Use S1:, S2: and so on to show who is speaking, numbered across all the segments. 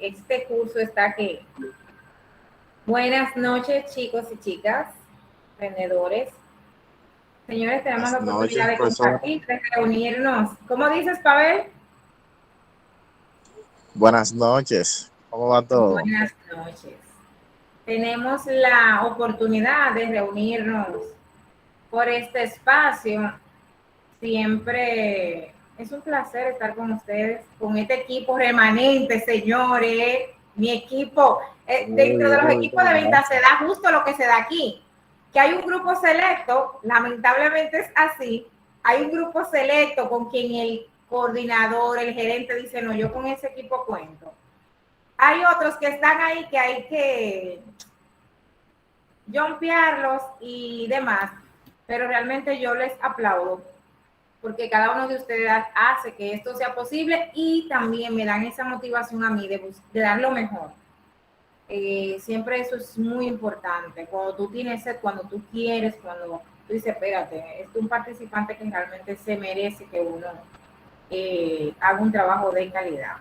S1: este curso está aquí. Buenas noches, chicos y chicas, vendedores. Señores, tenemos la
S2: Buenas
S1: oportunidad
S2: noches,
S1: de
S2: profesora.
S1: compartir, de reunirnos. ¿Cómo dices, Pavel?
S2: Buenas noches. ¿Cómo va todo?
S1: Buenas noches. Tenemos la oportunidad de reunirnos por este espacio. Siempre es un placer estar con ustedes, con este equipo remanente, señores. Mi equipo, dentro de los equipos de venta se da justo lo que se da aquí, que hay un grupo selecto, lamentablemente es así, hay un grupo selecto con quien el coordinador, el gerente dice, no, yo con ese equipo cuento. Hay otros que están ahí que hay que jumpearlos y demás, pero realmente yo les aplaudo porque cada uno de ustedes hace que esto sea posible y también me dan esa motivación a mí de dar lo mejor. Siempre eso es muy importante. Cuando tú tienes sed, cuando tú quieres, cuando tú dices, espérate, es un participante que realmente se merece que uno haga un trabajo de calidad.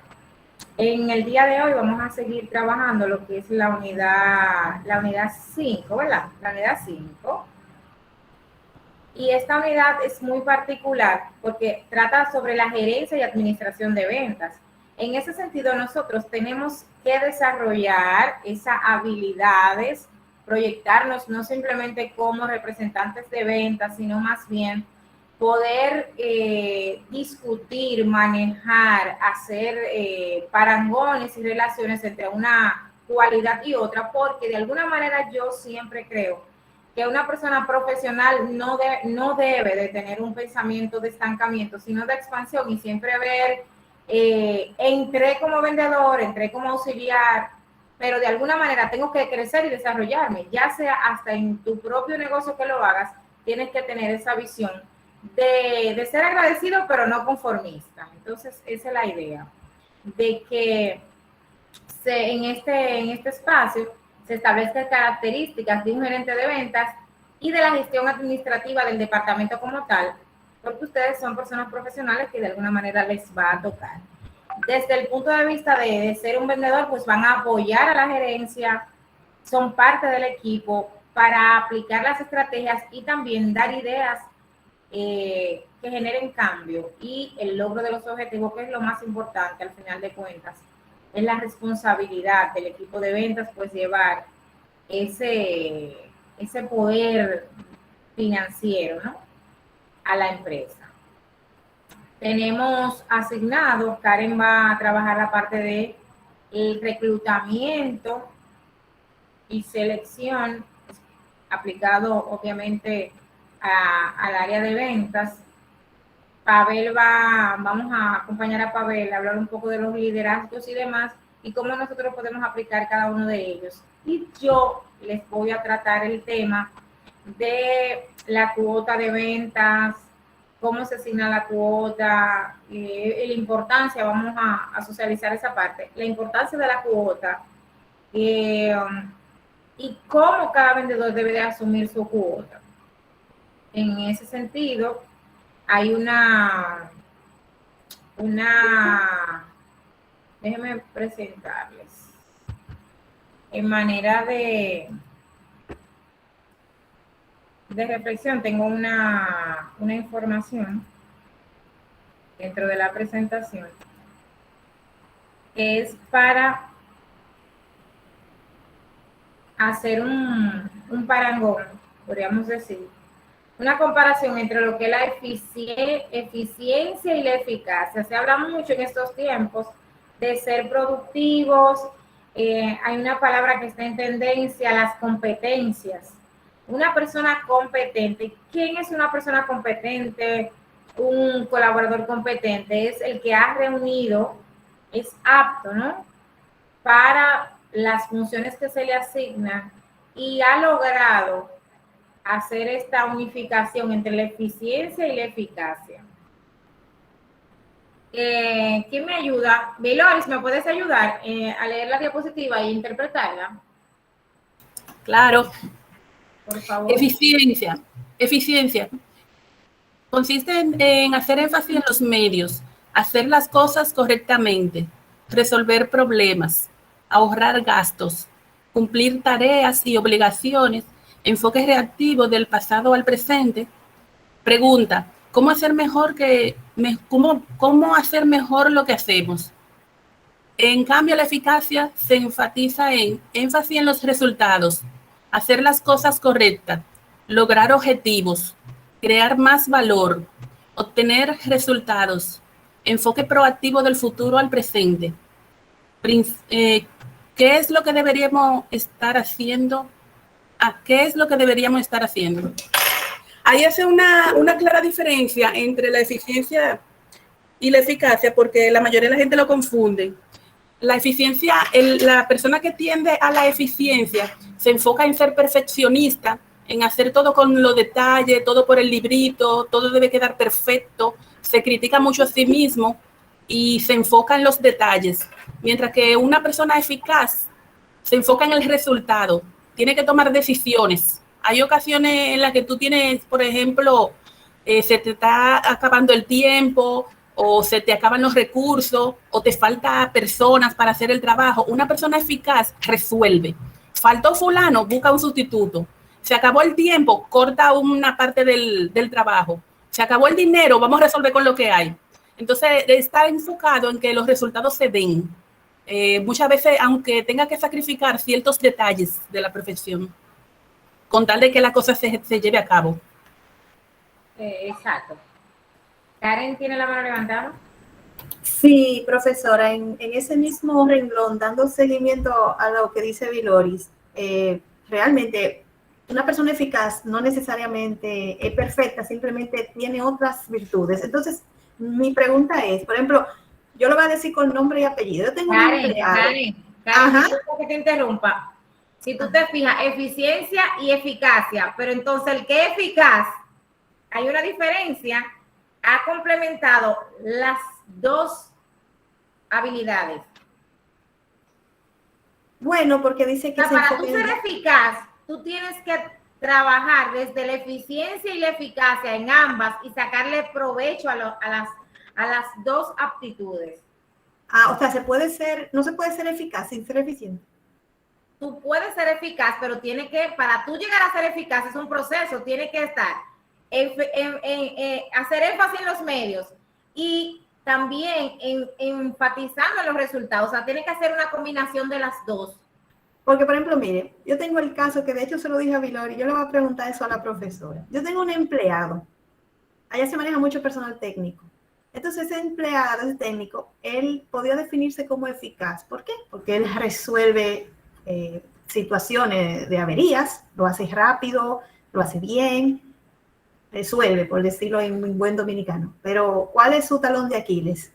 S1: En el día de hoy vamos a seguir trabajando lo que es la unidad 5, ¿verdad? La unidad 5. Y esta unidad es muy particular porque trata sobre la gerencia y administración de ventas. En ese sentido, nosotros tenemos que desarrollar esas habilidades, proyectarnos no simplemente como representantes de ventas, sino más bien poder discutir, manejar, hacer parangones y relaciones entre una cualidad y otra, porque de alguna manera yo siempre creo que una persona profesional no debe de tener un pensamiento de estancamiento, sino de expansión y siempre ver, entré como vendedor, entré como auxiliar, pero de alguna manera tengo que crecer y desarrollarme, ya sea hasta en tu propio negocio que lo hagas, tienes que tener esa visión de ser agradecido, pero no conformista. Entonces, esa es la idea, de que en este espacio se establezcan características de un gerente de ventas y de la gestión administrativa del departamento como tal, porque ustedes son personas profesionales que de alguna manera les va a tocar. Desde el punto de vista de ser un vendedor, pues van a apoyar a la gerencia, son parte del equipo para aplicar las estrategias y también dar ideas que generen cambio y el logro de los objetivos, que es lo más importante al final de cuentas. Es la responsabilidad del equipo de ventas, pues llevar ese poder financiero, ¿no?, a la empresa. Tenemos asignado, Karen va a trabajar la parte de el reclutamiento y selección aplicado obviamente al área de ventas. Pavel vamos a acompañar a Pavel a hablar un poco de los liderazgos y demás y cómo nosotros podemos aplicar cada uno de ellos. Y yo les voy a tratar el tema de la cuota de ventas, cómo se asigna la cuota, la importancia, vamos a socializar esa parte, la importancia de la cuota y cómo cada vendedor debe de asumir su cuota. En ese sentido, hay déjenme presentarles en manera de reflexión. Tengo una información dentro de la presentación que es para hacer un parangón, podríamos decir, una comparación entre lo que es la eficiencia y la eficacia. Se habla mucho en estos tiempos de ser productivos. Hay una palabra que está en tendencia, las competencias. Una persona competente. ¿Quién es una persona competente? Un colaborador competente es el que ha reunido, es apto, ¿no?, para las funciones que se le asignan y ha logrado hacer esta unificación entre la eficiencia y la eficacia. ¿Quién me ayuda? Beloris, ¿me puedes ayudar a leer la diapositiva e interpretarla?
S3: Claro.
S1: Por favor.
S3: Eficiencia. Eficiencia. Consiste en hacer énfasis en los medios, hacer las cosas correctamente, resolver problemas, ahorrar gastos, cumplir tareas y obligaciones, enfoque reactivo del pasado al presente. Pregunta, ¿cómo hacer cómo hacer mejor lo que hacemos? En cambio, la eficacia se enfatiza en énfasis en los resultados, hacer las cosas correctas, lograr objetivos, crear más valor, obtener resultados, enfoque proactivo del futuro al presente. ¿Qué es lo que deberíamos estar haciendo? ¿Qué es lo que deberíamos estar haciendo? Ahí hace una clara diferencia entre la eficiencia y la eficacia, porque la mayoría de la gente lo confunde. La eficiencia, la persona que tiende a la eficiencia se enfoca en ser perfeccionista, en hacer todo con los detalles, todo por el librito, todo debe quedar perfecto, se critica mucho a sí mismo y se enfoca en los detalles, mientras que una persona eficaz se enfoca en el resultado, tiene que tomar decisiones. Hay ocasiones en las que tú tienes, por ejemplo, se te está acabando el tiempo, o se te acaban los recursos, o te falta personas para hacer el trabajo. Una persona eficaz resuelve. Faltó fulano, busca un sustituto. Se acabó el tiempo, corta una parte del trabajo. Se acabó el dinero, vamos a resolver con lo que hay. Entonces, está enfocado en que los resultados se den. Muchas veces, aunque tenga que sacrificar ciertos detalles de la profesión, con tal de que la cosa se lleve a cabo.
S1: Exacto. Karen tiene la mano levantada.
S4: Sí, profesora, en ese mismo renglón, dando seguimiento a lo que dice Viloris, realmente una persona eficaz no necesariamente es perfecta, simplemente tiene otras virtudes. Entonces, mi pregunta es, por ejemplo, yo lo voy a decir con nombre y apellido. Yo tengo un empleado.
S1: Karen, que te interrumpa. Si tú te fijas, eficiencia y eficacia, pero entonces el que es eficaz, hay una diferencia, ha complementado las dos habilidades.
S4: Bueno, porque dice que
S1: para tú ser eficaz, tú tienes que trabajar desde la eficiencia y la eficacia en ambas y sacarle provecho a las dos aptitudes.
S4: O sea, no se puede ser eficaz sin ser eficiente.
S1: Tú puedes ser eficaz, pero para tú llegar a ser eficaz es un proceso, tiene que estar hacer énfasis en los medios y también enfatizando en los resultados. O sea, tiene que hacer una combinación de las dos.
S4: Porque, por ejemplo, mire, yo tengo el caso que de hecho se lo dije a Vilori, yo le voy a preguntar eso a la profesora. Yo tengo un empleado, allá se maneja mucho personal técnico. Entonces, ese empleado, ese técnico, él podía definirse como eficaz. ¿Por qué? Porque él resuelve situaciones de averías, lo hace rápido, lo hace bien, resuelve, por decirlo en buen dominicano. Pero, ¿cuál es su talón de Aquiles?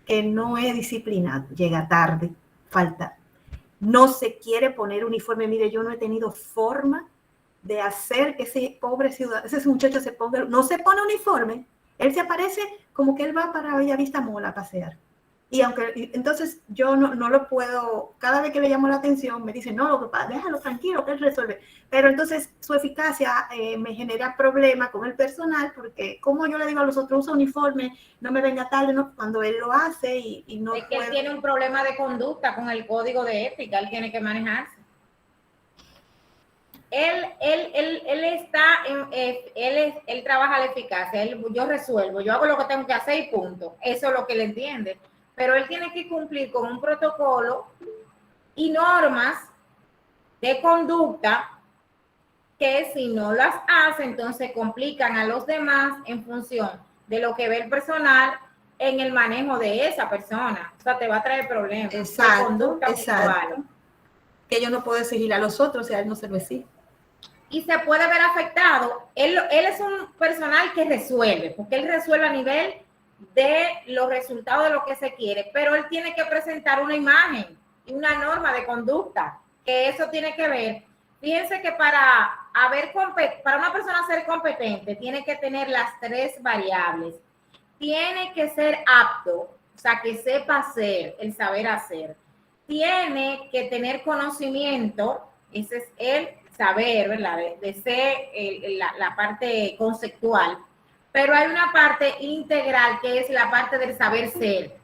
S4: Que no es disciplinado, llega tarde, falta. No se quiere poner uniforme. Mire, yo no he tenido forma de hacer que ese pobre ciudadano, ese muchacho no se pone uniforme. Él se aparece como que él va para Bellavista Mola a pasear. Y entonces yo no lo puedo, cada vez que le llamo la atención me dicen, no, déjalo tranquilo, que él resuelve. Pero entonces su eficacia me genera problemas con el personal, porque como yo le digo a los otros, usa uniforme, no me venga tarde, ¿no? Cuando él lo hace y no
S1: es que él tiene un problema de conducta con el código de ética, él tiene que manejarse. Él trabaja la eficacia, yo resuelvo, yo hago lo que tengo que hacer y punto. Eso es lo que él entiende. Pero él tiene que cumplir con un protocolo y normas de conducta que si no las hace, entonces complican a los demás en función de lo que ve el personal en el manejo de esa persona. O sea, te va a traer problemas.
S4: Exacto,
S1: de conducta
S4: exacto. Que yo no puedo exigir a los otros, o sea, él no se lo exige.
S1: Y se puede ver afectado. Él es un personal que resuelve, porque él resuelve a nivel de los resultados de lo que se quiere, pero él tiene que presentar una imagen y una norma de conducta, que eso tiene que ver. Fíjense que para una persona ser competente, tiene que tener las tres variables. Tiene que ser apto, o sea, que sepa hacer, el saber hacer. Tiene que tener conocimiento, ese es el saber, ¿verdad? De ser la parte conceptual. Pero hay una parte integral que es la parte del saber ser.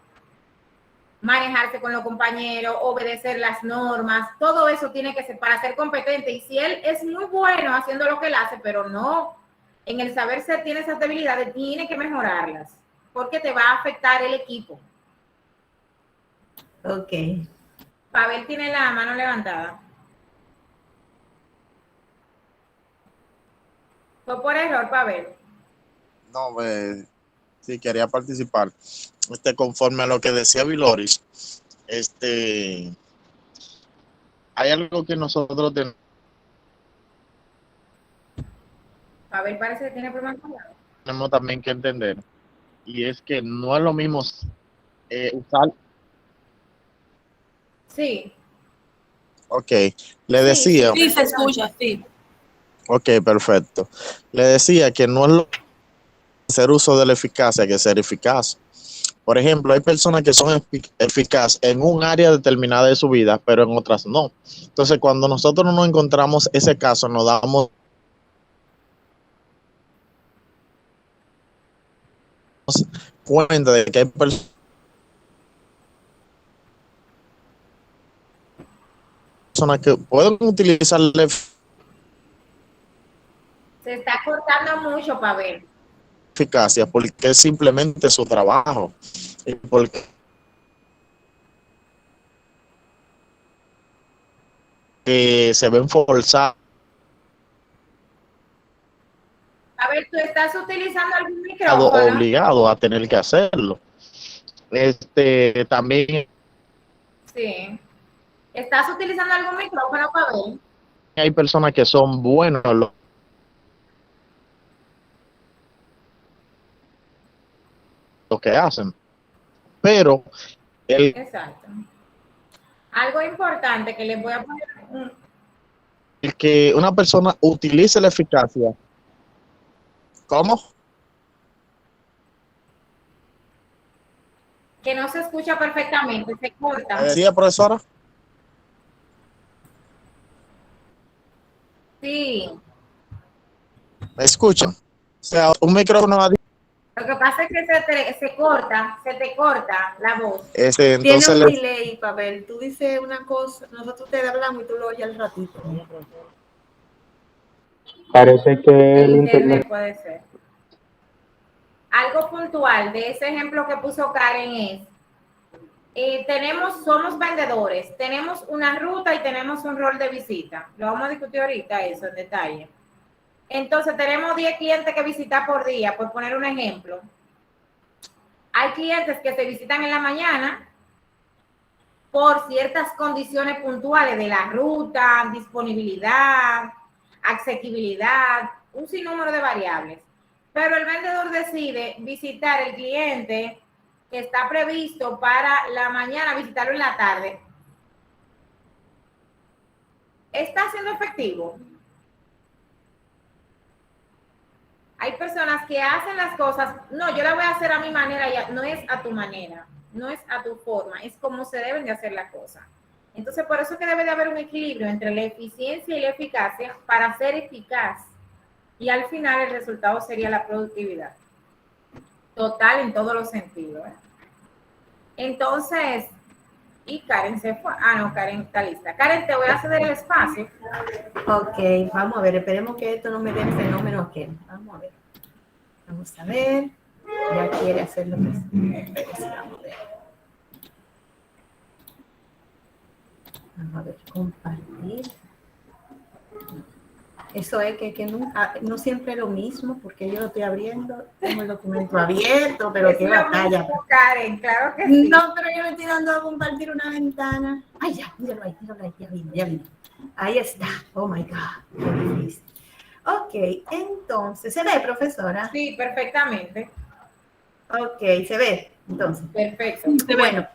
S1: manejarse con los compañeros, obedecer las normas, todo eso tiene que ser para ser competente. Y si él es muy bueno haciendo lo que él hace, pero no en el saber ser, tiene esas debilidades, tiene que mejorarlas, porque te va a afectar el equipo.
S4: Ok.
S1: Pavel tiene la mano levantada. Fue por error, Pavel.
S2: No, sí, quería participar. Conforme a lo que decía Viloris, hay algo que nosotros
S1: Pavel parece que tiene problemas.
S2: tenemos también que entender, y es que no es lo mismo usar.
S1: Sí.
S2: Ok, le decía.
S3: Sí, se escucha, sí.
S2: Ok, perfecto. Le decía que no es lo hacer uso de la eficacia que ser eficaz. Por ejemplo, hay personas que son eficaces en un área determinada de su vida, pero en otras no. Entonces, cuando nosotros no encontramos ese caso, nos damos cuenta de que hay personas que pueden utilizar la
S1: Se está cortando mucho, Pavel.
S2: eficacia porque es simplemente su trabajo y porque se ven forzados.
S1: Pavel, ¿tú estás utilizando algún micrófono?
S2: Obligado a tener que hacerlo. También
S1: Sí. ¿Estás utilizando algún micrófono, Pavel?
S2: hay personas que son buenos lo que hacen, pero
S1: Exacto. Algo importante que les voy a poner.
S2: el que una persona utilice la eficacia. ¿Cómo?
S1: Que no se escucha perfectamente, se corta.
S2: Decía, profesora.
S1: Sí.
S2: ¿Me escuchan? O sea, un micrófono.
S1: Lo que pasa es que se te corta la voz.
S4: Tiene
S2: Entonces
S4: un delay, Pavel. Tú dices una cosa, nosotros te hablamos y tú lo oyes al ratito.
S5: Parece que
S1: El
S5: el
S1: internet
S5: internet.
S1: puede ser. Algo puntual de ese ejemplo que puso Karen es, somos vendedores, tenemos una ruta y tenemos un rol de visita. Lo vamos a discutir ahorita eso en detalle. Entonces tenemos 10 clientes que visitar por día, por poner un ejemplo. Hay clientes que se visitan en la mañana por ciertas condiciones puntuales de la ruta, disponibilidad, asequibilidad, un sinnúmero de variables. Pero el vendedor decide visitar el cliente que está previsto para la mañana, visitarlo en la tarde. ¿Está siendo efectivo? Hay personas que hacen las cosas, no, yo la voy a hacer a mi manera, no es a tu manera, no es a tu forma, es como se deben de hacer las cosas. Entonces, por eso que debe de haber un equilibrio entre la eficiencia y la eficacia para ser eficaz. Y al final el resultado sería la productividad. Total en todos los sentidos. Entonces, y Karen se fue. Ah, no, Karen está lista. Karen, te voy a ceder el espacio.
S4: Ok, vamos a ver, esperemos que esto no me dé el fenómeno aquel. Vamos a ver. Vamos a ver. Ya quiere hacer lo que es. Vamos a ver. Vamos a ver, compartir. Eso es que nunca, no siempre es lo mismo, porque yo lo estoy abriendo, tengo el documento abierto, pero qué batalla.
S1: Mismo, Karen, claro que sí.
S4: No, pero yo me estoy dando a compartir una ventana. Ay, ya, míralo ahí, ya vino. Ahí está. Oh my God, qué difícil. Ok, entonces, ¿se ve, profesora?
S1: Sí, perfectamente.
S4: Ok, se ve, entonces.
S1: Perfecto.
S4: Bueno,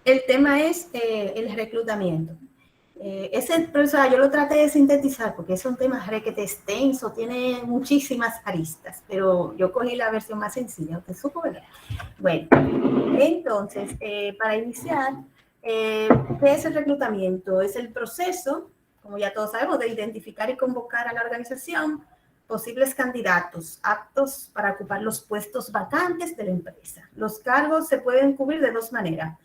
S4: el tema es el reclutamiento. Profesora, yo lo traté de sintetizar porque es un tema requete extenso, tiene muchísimas aristas, pero yo cogí la versión más sencilla, ¿usted supo, verdad? Bueno, entonces, para iniciar, ¿qué es el reclutamiento? Es el proceso, como ya todos sabemos, de identificar y convocar a la organización posibles candidatos aptos para ocupar los puestos vacantes de la empresa. Los cargos se pueden cubrir de dos maneras: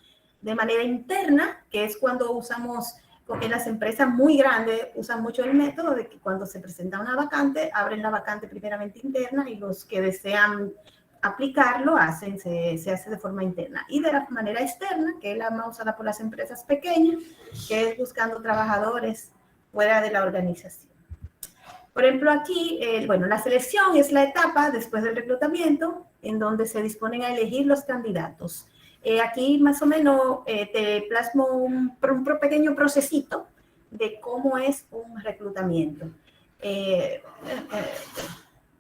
S4: de manera interna, que es cuando usamos, en las empresas muy grandes usan mucho el método de que cuando se presenta una vacante, abren la vacante primeramente interna y los que desean aplicarlo se hace de forma interna. Y de la manera externa, que es la más usada por las empresas pequeñas, que es buscando trabajadores fuera de la organización. Por ejemplo, aquí, bueno, la selección es la etapa después del reclutamiento en donde se disponen a elegir los candidatos. Aquí más o menos te plasmo un pequeño procesito de cómo es un reclutamiento.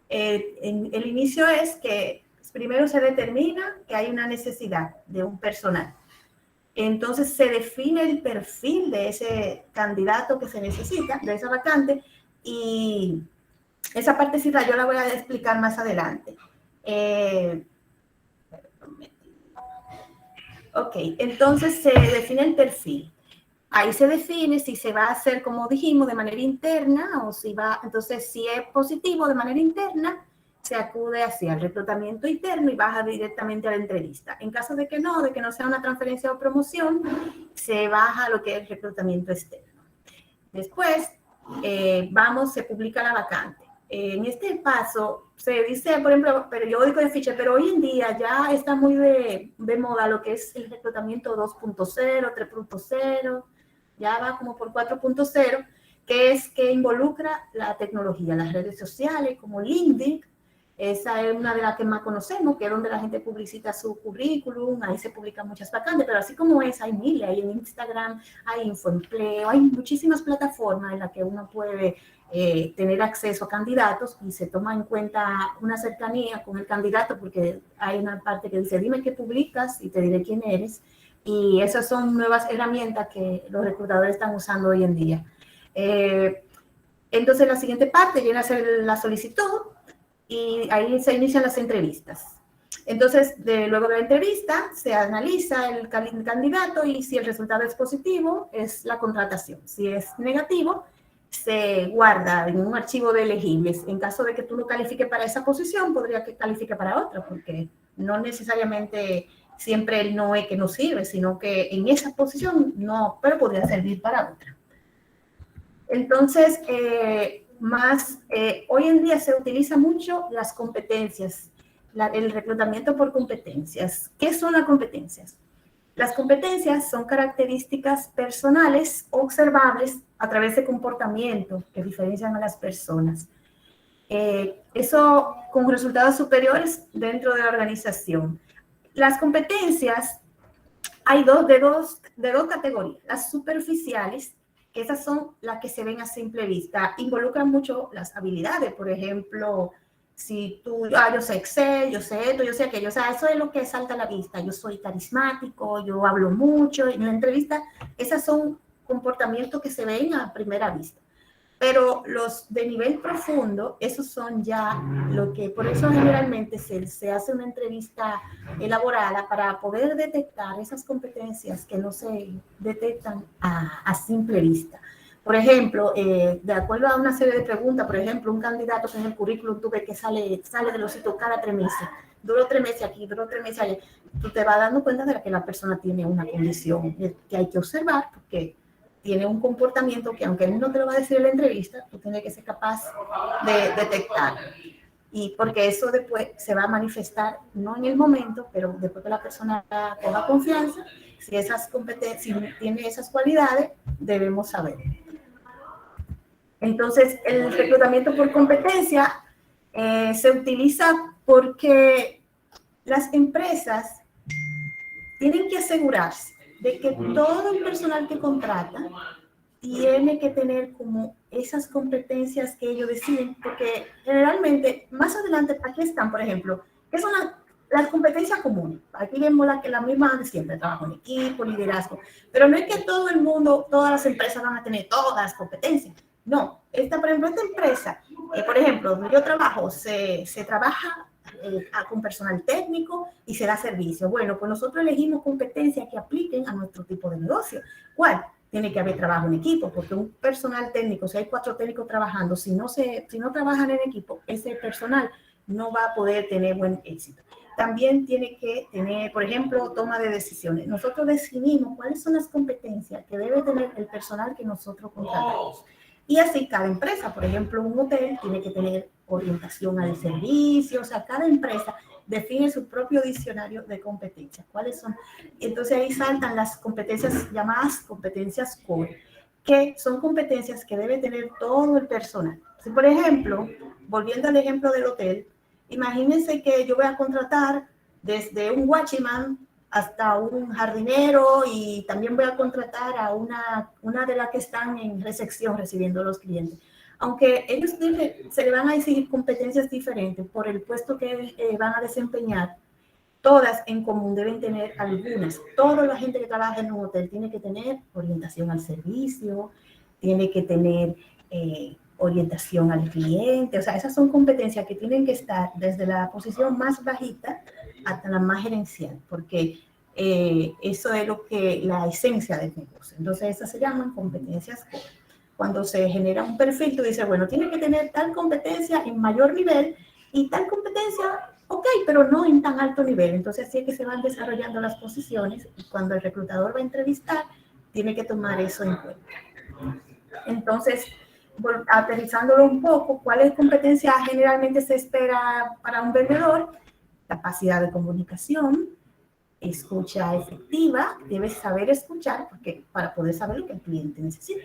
S4: El inicio es que primero se determina que hay una necesidad de un personal. Entonces se define el perfil de ese candidato que se necesita, de esa vacante, y esa partecita yo la voy a explicar más adelante. Ok, entonces se define el perfil. Ahí se define si se va a hacer, como dijimos, de manera interna o si va, entonces si es positivo de manera interna, se acude hacia el reclutamiento interno y baja directamente a la entrevista. En caso de que no sea una transferencia o promoción, se baja a lo que es el reclutamiento externo. Después, se publica la vacante. En este paso, se dice, por ejemplo, periódico de ficha, pero hoy en día ya está muy de moda lo que es el reclutamiento 2.0, 3.0, ya va como por 4.0, que involucra la tecnología, las redes sociales como LinkedIn. Esa es una de las que más conocemos, que es donde la gente publicita su currículum, ahí se publican muchas vacantes, pero así como es, hay miles, hay en Instagram, hay Infoempleo, hay muchísimas plataformas en las que uno puede tener acceso a candidatos y se toma en cuenta una cercanía con el candidato porque hay una parte que dice, dime qué publicas y te diré quién eres. Y esas son nuevas herramientas que los reclutadores están usando hoy en día. Entonces, la siguiente parte viene a ser la solicitud y ahí se inician las entrevistas. Entonces, luego de la entrevista, se analiza el candidato y si el resultado es positivo, es la contratación. Si es negativo, se guarda en un archivo de elegibles. En caso de que tú no califiques para esa posición, podría que califique para otra, porque no necesariamente siempre el no es que no sirve, sino que en esa posición no, pero podría servir para otra. Entonces, hoy en día se utiliza mucho las competencias, el reclutamiento por competencias. ¿Qué son las competencias? Las competencias son características personales observables a través de comportamiento que diferencian a las personas. Eso con resultados superiores dentro de la organización. Las competencias hay de dos categorías. Las superficiales, que esas son las que se ven a simple vista, involucran mucho las habilidades. Por ejemplo, si tú, yo sé Excel, yo sé esto, yo sé aquello, o sea, eso es lo que salta a la vista. Yo soy carismático, yo hablo mucho. En la entrevista, esos son comportamientos que se ven a primera vista. Pero los de nivel profundo, esos son ya lo que, por eso generalmente se hace una entrevista elaborada para poder detectar esas competencias que no se detectan a simple vista. Por ejemplo, de acuerdo a una serie de preguntas, por ejemplo, un candidato que en el currículum tú ves que sale de los sitios cada 3 meses, duró 3 meses aquí, duró 3 meses allá, tú te vas dando cuenta de que la persona tiene una condición que hay que observar, porque tiene un comportamiento que aunque él no te lo va a decir en la entrevista, tú tienes que ser capaz de detectar. Y porque eso después se va a manifestar, no en el momento, pero después que la persona coja confianza, si tiene esas cualidades, debemos saber. Entonces, el reclutamiento por competencia se utiliza porque las empresas tienen que asegurarse de que todo el personal que contrata tiene que tener como esas competencias que ellos deciden, porque generalmente, más adelante, aquí están, por ejemplo, que son las competencias comunes. Aquí vemos la misma de siempre, trabajo en equipo, liderazgo, pero no es que todo el mundo, todas las empresas van a tener todas las competencias. No, por ejemplo, esta empresa, por ejemplo, donde yo trabajo, se trabaja con personal técnico y se da servicio. Bueno, pues nosotros elegimos competencias que apliquen a nuestro tipo de negocio. ¿Cuál? Tiene que haber trabajo en equipo, porque un personal técnico, si hay 4 técnicos trabajando, si no trabajan en equipo, ese personal no va a poder tener buen éxito. también tiene que tener, por ejemplo, toma de decisiones. Nosotros definimos cuáles son las competencias que debe tener el personal que nosotros contratamos. Y así cada empresa, por ejemplo, un hotel tiene que tener orientación al servicio, o sea, cada empresa define su propio diccionario de competencias. ¿Cuáles son? Entonces ahí saltan las competencias llamadas competencias core, que son competencias que debe tener todo el personal. Si, por ejemplo, volviendo al ejemplo del hotel, imagínense que yo voy a contratar desde un watchman hasta un jardinero y también voy a contratar a una de las que están en recepción recibiendo a los clientes. Aunque ellos se le van a exigir competencias diferentes por el puesto que van a desempeñar, todas en común deben tener algunas. Toda la gente que trabaja en un hotel tiene que tener orientación al servicio, tiene que tener orientación al cliente. O sea, esas son competencias que tienen que estar desde la posición más bajita hasta la más gerencial, porque eso es la esencia del negocio. Entonces, esas se llaman competencias core. Cuando se genera un perfil, tú dices, bueno, tiene que tener tal competencia en mayor nivel y tal competencia, ok, pero no en tan alto nivel. Entonces, así es que se van desarrollando las posiciones y cuando el reclutador va a entrevistar, tiene que tomar eso en cuenta. Entonces, aterrizándolo un poco, ¿cuáles competencias generalmente se espera para un vendedor? Capacidad de comunicación, escucha efectiva, debes saber escuchar porque para poder saber lo que el cliente necesita.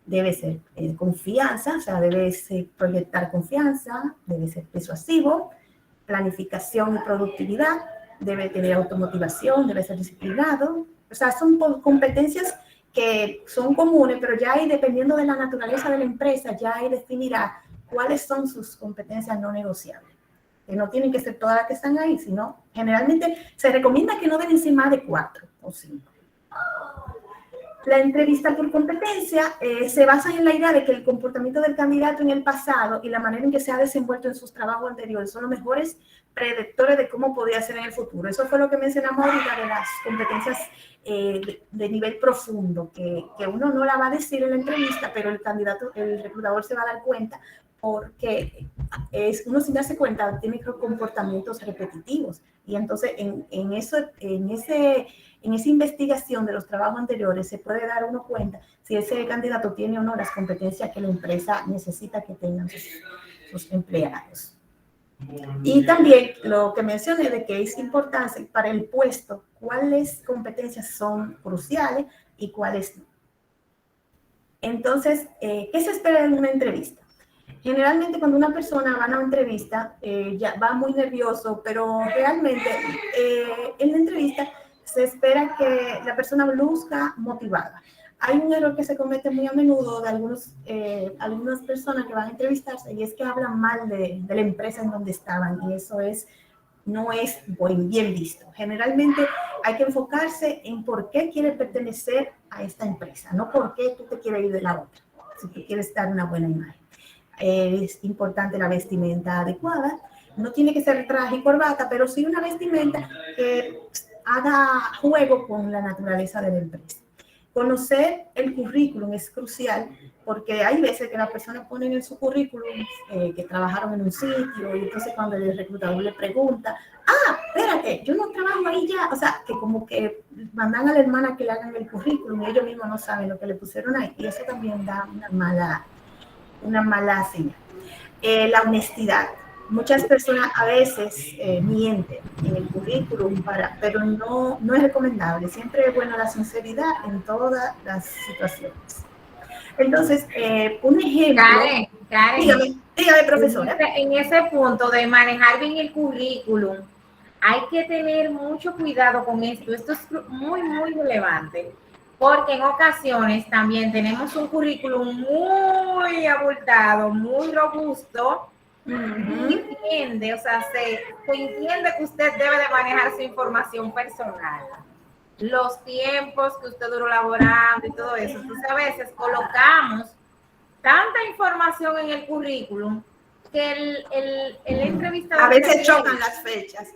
S4: Debe ser confianza, o sea, debes proyectar confianza, debe ser persuasivo, planificación y productividad, debe tener automotivación, debe ser disciplinado. O sea, son competencias que son comunes, pero ya ahí, dependiendo de la naturaleza de la empresa, ya ahí definirá cuáles son sus competencias no negociables. Que no tienen que ser todas las que están ahí, sino generalmente se recomienda que no deben ser más de 4 o 5. La entrevista por competencia se basa en la idea de que el comportamiento del candidato en el pasado y la manera en que se ha desenvuelto en sus trabajos anteriores son los mejores predictores de cómo podría ser en el futuro. Eso fue lo que mencionamos ahorita de las competencias de nivel profundo, que uno no la va a decir en la entrevista, pero el reclutador se va a dar cuenta porque uno sin darse cuenta tiene comportamientos repetitivos. Y entonces en esa investigación de los trabajos anteriores se puede dar uno cuenta si ese candidato tiene o no las competencias que la empresa necesita que tengan sus empleados. Y también lo que mencioné de que es importante para el puesto, cuáles competencias son cruciales y cuáles no. Entonces, ¿qué se espera en una entrevista? Generalmente cuando una persona va a una entrevista, ya va muy nervioso, pero realmente en la entrevista se espera que la persona luzca motivada. Hay un error que se comete muy a menudo de algunas personas que van a entrevistarse y es que hablan mal de la empresa en donde estaban y eso no es bien visto. Generalmente hay que enfocarse en por qué quieres pertenecer a esta empresa, no por qué tú te quieres ir de la otra, si tú quieres dar una buena imagen. Es importante la vestimenta adecuada. No tiene que ser traje y corbata, pero sí una vestimenta que haga juego con la naturaleza de la empresa. Conocer el currículum es crucial porque hay veces que las personas ponen en su currículum que trabajaron en un sitio y entonces cuando el reclutador le pregunta, espérate, yo no trabajo ahí ya, o sea, que como que mandan a la hermana que le hagan el currículum y ellos mismos no saben lo que le pusieron ahí y eso también da una mala señal. La honestidad. Muchas personas a veces mienten en el currículum, pero no es recomendable. Siempre es bueno la sinceridad en todas las situaciones. Entonces, un ejemplo...
S1: Karen,
S4: dígame, profesora.
S1: En ese punto de manejar bien el currículum, hay que tener mucho cuidado con esto. Esto es muy, muy relevante. Porque en ocasiones también tenemos un currículum muy abultado, muy robusto, y entiende, o sea, se entiende que usted debe de manejar su información personal, los tiempos que usted duró laborando y todo eso. Entonces a veces colocamos tanta información en el currículum que el entrevistador...
S4: A veces chocan las fechas,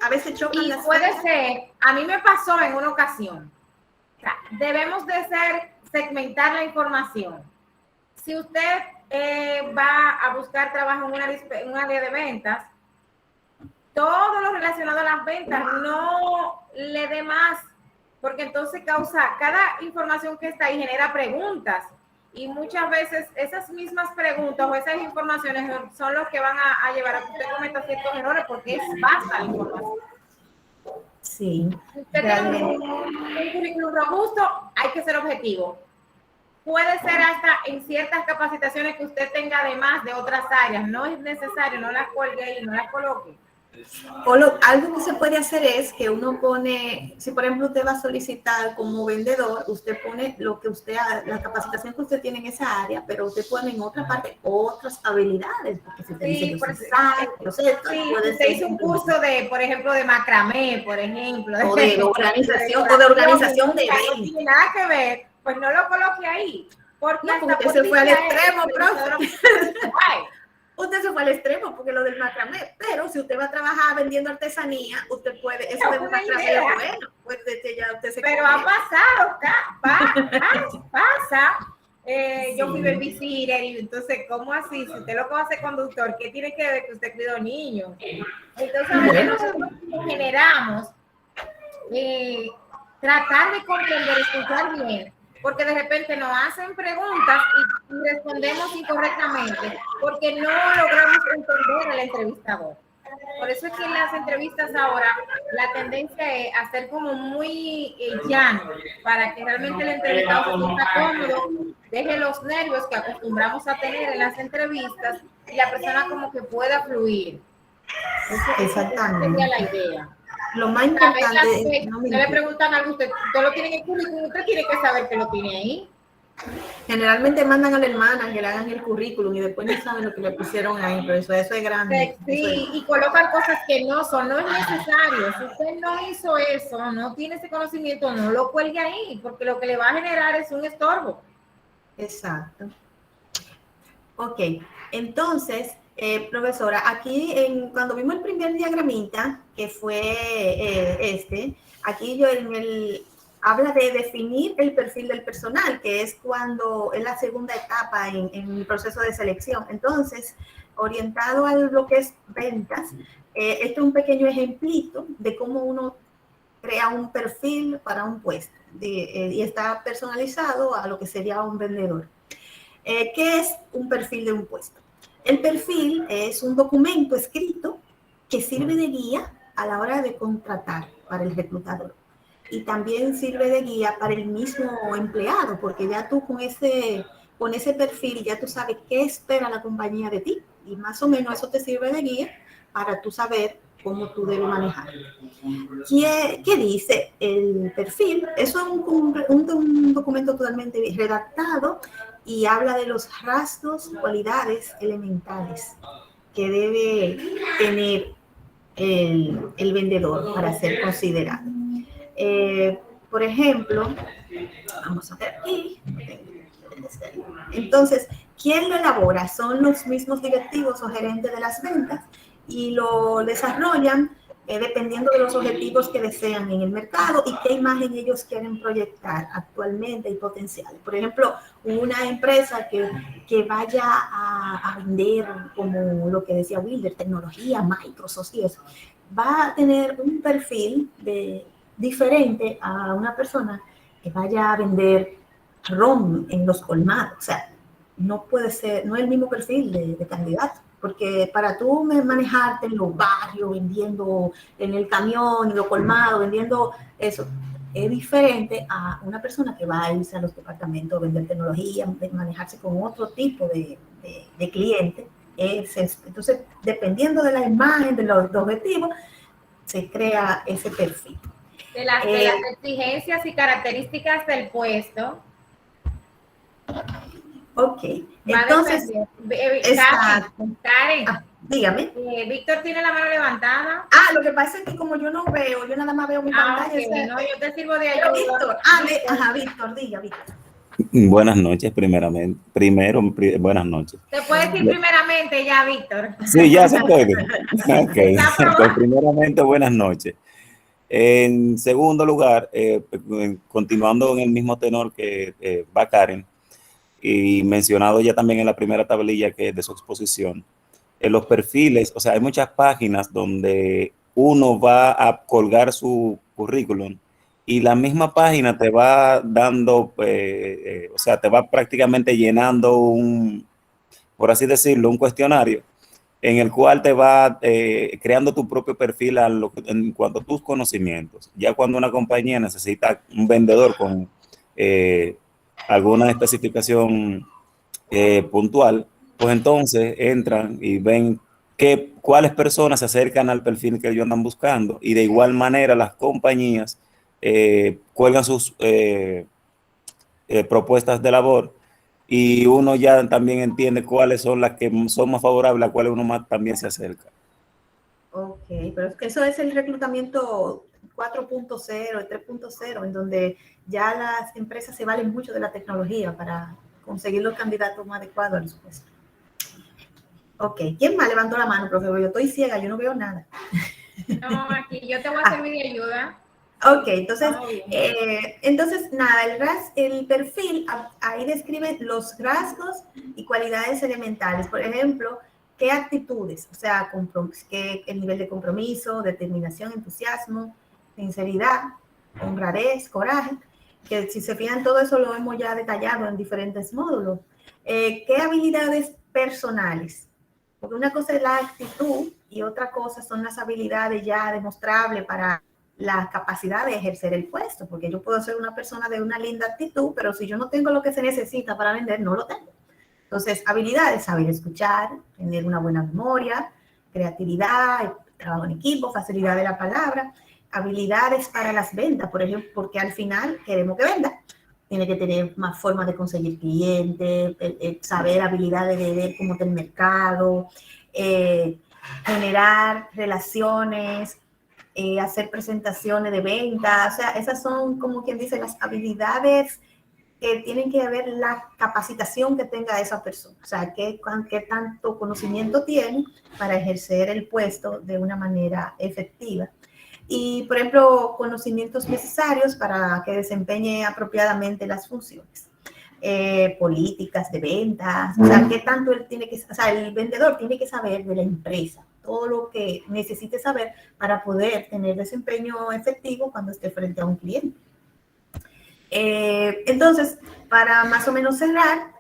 S1: y puede ser, a mí me pasó en una ocasión. O sea, debemos de segmentar la información. Si usted va a buscar trabajo en un área de ventas, todo lo relacionado a las ventas, no le dé más, porque entonces cada información que está ahí genera preguntas. Y muchas veces esas mismas preguntas o esas informaciones son los que van a llevar a que usted cometa ciertos errores, porque es vasta la información.
S4: Sí,
S1: Si usted tiene un currículum robusto, hay que ser objetivo. Puede ser hasta en ciertas capacitaciones que usted tenga además de otras áreas. No es necesario, no las cuelgue ahí, no las coloque.
S4: Algo que se puede hacer es que uno pone, si por ejemplo usted va a solicitar como vendedor, usted pone lo que usted, la capacitación que usted tiene en esa área, pero usted pone en otra parte otras habilidades, porque si usted dice yo soy
S1: usted hizo un curso de, por ejemplo, de macramé, por ejemplo.
S4: O de organización de eventos.
S1: No tiene nada que ver, pues no lo coloque ahí. Porque
S4: no, porque se fue al extremo, profe. Usted se fue al extremo porque lo del macramé, pero si usted va a trabajar vendiendo artesanía, usted puede, eso del macramé es bueno, pues ya usted se
S1: pero ha pasado, pasa. Sí. Yo fui babysitter y entonces, ¿cómo así? Si usted lo que va a hacer conductor, ¿qué tiene que ver que usted cuidó niños? Entonces, a veces nosotros generamos tratar de comprender, escuchar bien, porque de repente nos hacen preguntas y respondemos incorrectamente, porque no logramos entender al entrevistador. Por eso es que en las entrevistas ahora la tendencia es hacer como muy llano, para que realmente el entrevistado se sienta cómodo, deje los nervios que acostumbramos a tener en las entrevistas y la persona como que pueda fluir.
S4: Exactamente.
S1: Esa sería la idea.
S4: Lo más importante
S1: es, no le preguntan algo, usted lo tiene en el currículum, usted tiene que saber que lo tiene ahí.
S4: Generalmente mandan a la hermana que le hagan el currículum y después no saben lo que le pusieron ahí, pero eso es grande.
S1: Sí, y colocan cosas que no son, no es necesario. Si usted no hizo eso, no tiene ese conocimiento, no lo cuelgue ahí, porque lo que le va a generar es un estorbo.
S4: Exacto. Ok, entonces, profesora, aquí cuando vimos el primer diagramita, que fue aquí yo habla de definir el perfil del personal, que es cuando es la segunda etapa en el proceso de selección. Entonces, orientado a lo que es ventas, este es un pequeño ejemplito de cómo uno crea un perfil para un puesto y está personalizado a lo que sería un vendedor. ¿Qué es un perfil de un puesto? El perfil es un documento escrito que sirve de guía a la hora de contratar para el reclutador. Y también sirve de guía para el mismo empleado, porque ya tú con ese perfil ya tú sabes qué espera la compañía de ti. Y más o menos eso te sirve de guía para tú saber cómo tú debes manejar. ¿Qué dice el perfil? Eso es un documento totalmente redactado y habla de los rasgos, cualidades elementales que debe tener el vendedor para ser considerado. Por ejemplo, vamos a ver aquí. Entonces, ¿quién lo elabora? Son los mismos directivos o gerentes de las ventas y lo desarrollan dependiendo de los objetivos que desean en el mercado y qué imagen ellos quieren proyectar actualmente y potenciales. Por ejemplo, una empresa que vaya a vender, como lo que decía Wilder, tecnología, Microsoft y eso, va a tener un perfil diferente a una persona que vaya a vender ron en los colmados. O sea, no puede ser, no es el mismo perfil de candidato. Porque para tú manejarte en los barrios, vendiendo en el camión, en los colmados, vendiendo eso, es diferente a una persona que va a irse a los departamentos, vender tecnología, manejarse con otro tipo de cliente. Entonces, dependiendo de la imagen, de los objetivos, se crea ese perfil.
S1: De las exigencias y características del puesto.
S4: Ok, entonces,
S1: Karen,
S4: dígame.
S1: Víctor tiene la mano levantada.
S4: Lo que pasa es que como yo no veo, yo nada más veo mi pantalla.
S1: Okay, no, yo te sirvo de ayuda.
S4: Víctor, Víctor, diga, Víctor.
S5: Buenas noches, buenas noches.
S1: ¿Te puedes decir primeramente ya, Víctor?
S5: Sí, ya se puede. Okay. Pues primeramente, buenas noches. En segundo lugar, continuando en el mismo tenor que va Karen, y mencionado ya también en la primera tablilla que es de su exposición, los perfiles, o sea, hay muchas páginas donde uno va a colgar su currículum y la misma página te va dando, o sea, te va prácticamente llenando por así decirlo, un cuestionario en el cual te va creando tu propio perfil en cuanto a tus conocimientos. Ya cuando una compañía necesita un vendedor con alguna especificación puntual, pues entonces entran y ven cuáles personas se acercan al perfil que ellos andan buscando, y de igual manera las compañías cuelgan sus propuestas de labor, y uno ya también entiende cuáles son las que son más favorables, a cuáles uno más también se acerca.
S4: Ok, pero es que eso es el reclutamiento 4.0, 3.0, en donde ya las empresas se valen mucho de la tecnología para conseguir los candidatos más adecuados a los puestos. Ok, ¿quién más levantó la mano, profe? Yo estoy ciega, yo no veo nada.
S1: No, aquí yo te voy a servir de ayuda.
S4: Ok, entonces nada, el perfil ahí describe los rasgos y cualidades elementales. Por ejemplo, qué actitudes, o sea, el nivel de compromiso, determinación, entusiasmo, sinceridad, honradez, coraje, que si se fijan todo eso lo hemos ya detallado en diferentes módulos. ¿Qué habilidades personales? Porque una cosa es la actitud y otra cosa son las habilidades ya demostrables para la capacidad de ejercer el puesto, porque yo puedo ser una persona de una linda actitud, pero si yo no tengo lo que se necesita para vender, no lo tengo. Entonces, habilidades, saber escuchar, tener una buena memoria, creatividad, trabajo en equipo, facilidad de la palabra, habilidades para las ventas, por ejemplo, porque al final queremos que venda. Tiene que tener más formas de conseguir clientes, saber habilidades de ver cómo está el mercado, generar relaciones, hacer presentaciones de ventas. O sea, esas son, como quien dice, las habilidades que tienen que ver la capacitación que tenga esa persona. O sea, qué tanto conocimiento tiene para ejercer el puesto de una manera efectiva. Y, por ejemplo, conocimientos necesarios para que desempeñe apropiadamente las funciones. Políticas de ventas, o sea, qué tanto él tiene que, o sea, el vendedor tiene que saber de la empresa, todo lo que necesite saber para poder tener desempeño efectivo cuando esté frente a un cliente. Entonces, para más o menos cerrar,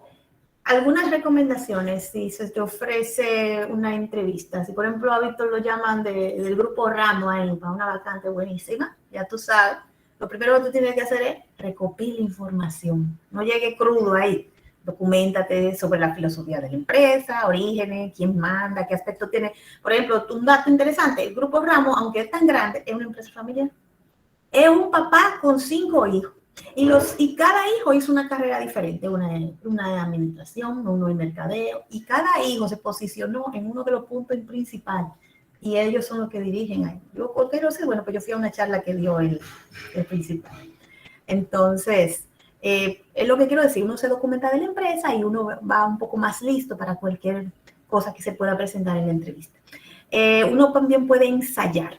S4: algunas recomendaciones si se te ofrece una entrevista. Si, por ejemplo, a Víctor lo llaman del grupo Ramo ahí para una vacante buenísima, ya tú sabes, lo primero que tú tienes que hacer es recopilar información. No llegue crudo ahí. Documéntate sobre la filosofía de la empresa, orígenes, quién manda, qué aspecto tiene. Por ejemplo, un dato interesante, el grupo Ramo, aunque es tan grande, es una empresa familiar. Es un papá con 5 hijos. Y cada hijo hizo una carrera diferente, una de administración, uno de mercadeo, y cada hijo se posicionó en uno de los puntos principales, y ellos son los que dirigen ahí. Yo, ¿por qué no sé? Bueno, pues yo fui a una charla que dio el principal. Entonces, es lo que quiero decir, uno se documenta de la empresa y uno va un poco más listo para cualquier cosa que se pueda presentar en la entrevista. Uno también puede ensayar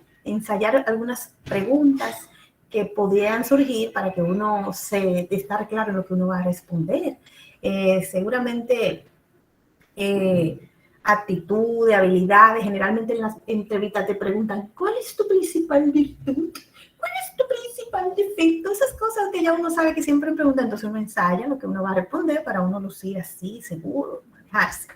S4: algunas preguntas que podrían surgir para que uno estar claro en lo que uno va a responder. Seguramente actitud, habilidades, generalmente en las entrevistas te preguntan, ¿cuál es tu principal virtud? ¿Cuál es tu principal defecto? Esas cosas que ya uno sabe que siempre preguntan, entonces uno ensaya lo que uno va a responder para uno lucir así, seguro, manejarse.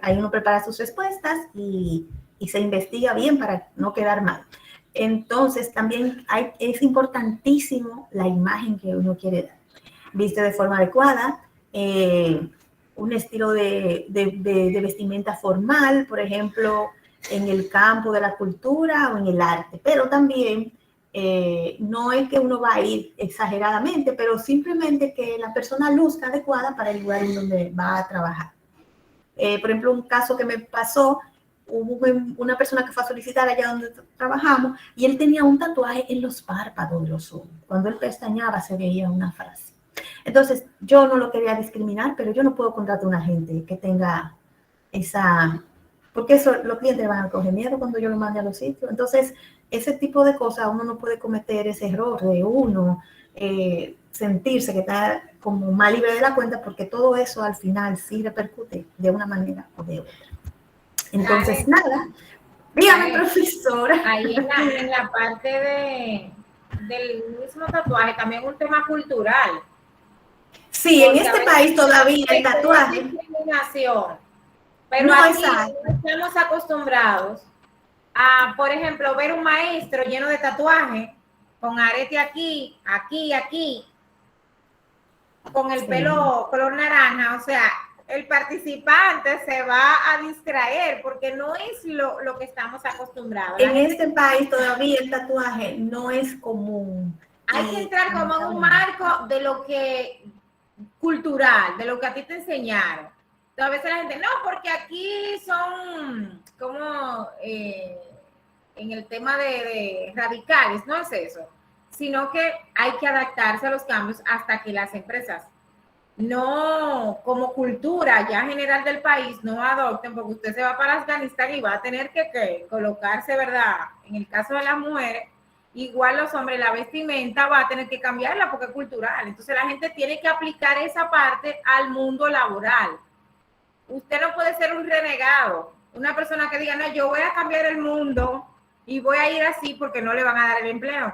S4: Ahí uno prepara sus respuestas y se investiga bien para no quedar mal. Entonces, también es importantísimo la imagen que uno quiere dar. Viste de forma adecuada, un estilo de vestimenta formal, por ejemplo, en el campo de la cultura o en el arte, pero también no es que uno va a ir exageradamente, pero simplemente que la persona luzca adecuada para el lugar en donde va a trabajar. Por ejemplo, un caso que me pasó, hubo una persona que fue a solicitar allá donde trabajamos y él tenía un tatuaje en los párpados de los ojos. Cuando él pestañaba se veía una frase. Entonces, yo no lo quería discriminar, pero yo no puedo contratar a una gente que tenga porque eso los clientes van a coger miedo cuando yo lo mande a los sitios. Entonces, ese tipo de cosas, uno no puede cometer ese error de uno sentirse que está como más libre de la cuenta, porque todo eso al final sí repercute de una manera o de otra. Entonces, nada, dígame,
S1: Karen,
S4: profesora.
S1: ahí en la parte del mismo tatuaje, también un tema cultural.
S4: Sí, en
S1: Porque a
S4: este
S1: veces
S4: país todavía el
S1: esto no es
S4: tatuaje,
S1: discriminación, pero
S4: no,
S1: aquí
S4: exacto,
S1: no estamos acostumbrados a, por ejemplo, ver un maestro lleno de tatuajes, con arete aquí, aquí, aquí, con el
S4: sí.
S1: pelo color naranja, o sea, el participante se va a distraer porque no es lo que estamos acostumbrados. La
S4: En
S1: gente,
S4: este país todavía el tatuaje no es común.
S1: hay que entrar como en un marco de lo que cultural, de lo que a ti te enseñaron. Entonces, a veces la gente, no, porque aquí son como en el tema de radicales, no es eso, sino que hay que adaptarse a los cambios hasta que las empresas no, como cultura ya general del país, no adopten, porque usted se va para Afganistán y va a tener que colocarse, ¿verdad? En el caso de las mujeres, igual los hombres, la vestimenta va a tener que cambiarla porque es cultural. Entonces la gente tiene que aplicar esa parte al mundo laboral. Usted no puede ser un renegado, una persona que diga, no, yo voy a cambiar el mundo y voy a ir así porque no le van a dar el empleo.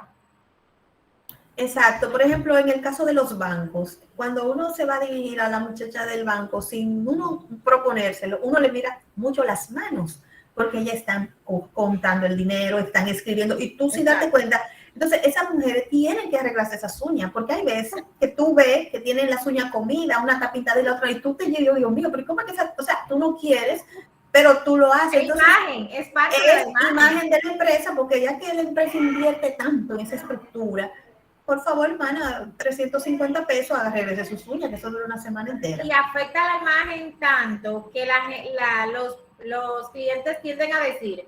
S4: Exacto, por ejemplo, en el caso de los bancos, cuando uno se va a dirigir a la muchacha del banco sin uno proponérselo, uno le mira mucho las manos, porque ya están contando el dinero, están escribiendo, y tú sin darte cuenta. Entonces, esas mujeres tienen que arreglarse esas uñas, porque hay veces que tú ves que tienen las uñas comidas, una tapita de la otra, y tú te digo, Dios mío, pero ¿cómo es que esa? O sea, tú no quieres, pero tú lo haces.
S1: Entonces, imagen, es parte de la
S4: imagen de la empresa, porque ya que la empresa invierte tanto en esa estructura, por favor, hermana, 350 pesos, arreglese sus uñas, que eso dura una semana entera.
S1: Y afecta la imagen tanto que los clientes tienden a decir,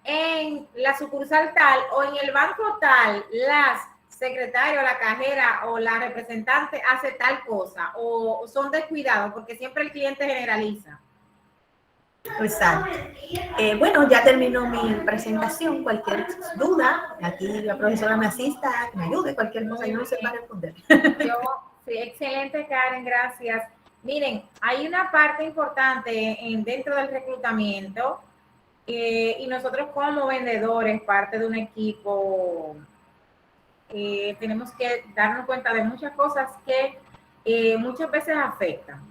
S1: en la sucursal tal o en el banco tal, las secretarios, la cajera o la representante hace tal cosa o son descuidados porque siempre el cliente generaliza.
S4: Exacto. Bueno, ya terminó mi presentación. Cualquier duda, aquí la profesora me asista, me ayude, cualquier cosa, yo no sé para responder.
S1: Yo, sí, excelente, Karen, gracias. Miren, hay una parte importante dentro del reclutamiento y nosotros como vendedores, parte de un equipo, tenemos que darnos cuenta de muchas cosas que muchas veces afectan.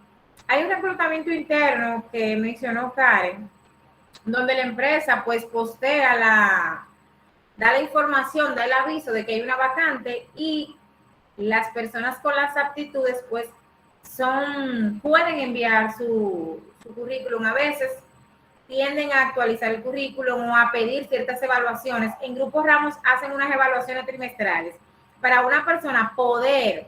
S1: Hay un reclutamiento interno que mencionó Karen, donde la empresa pues postea da la información, da el aviso de que hay una vacante y las personas con las aptitudes pues pueden enviar su currículum. A veces tienden a actualizar el currículum o a pedir ciertas evaluaciones. En Grupo Ramos hacen unas evaluaciones trimestrales. Para una persona poder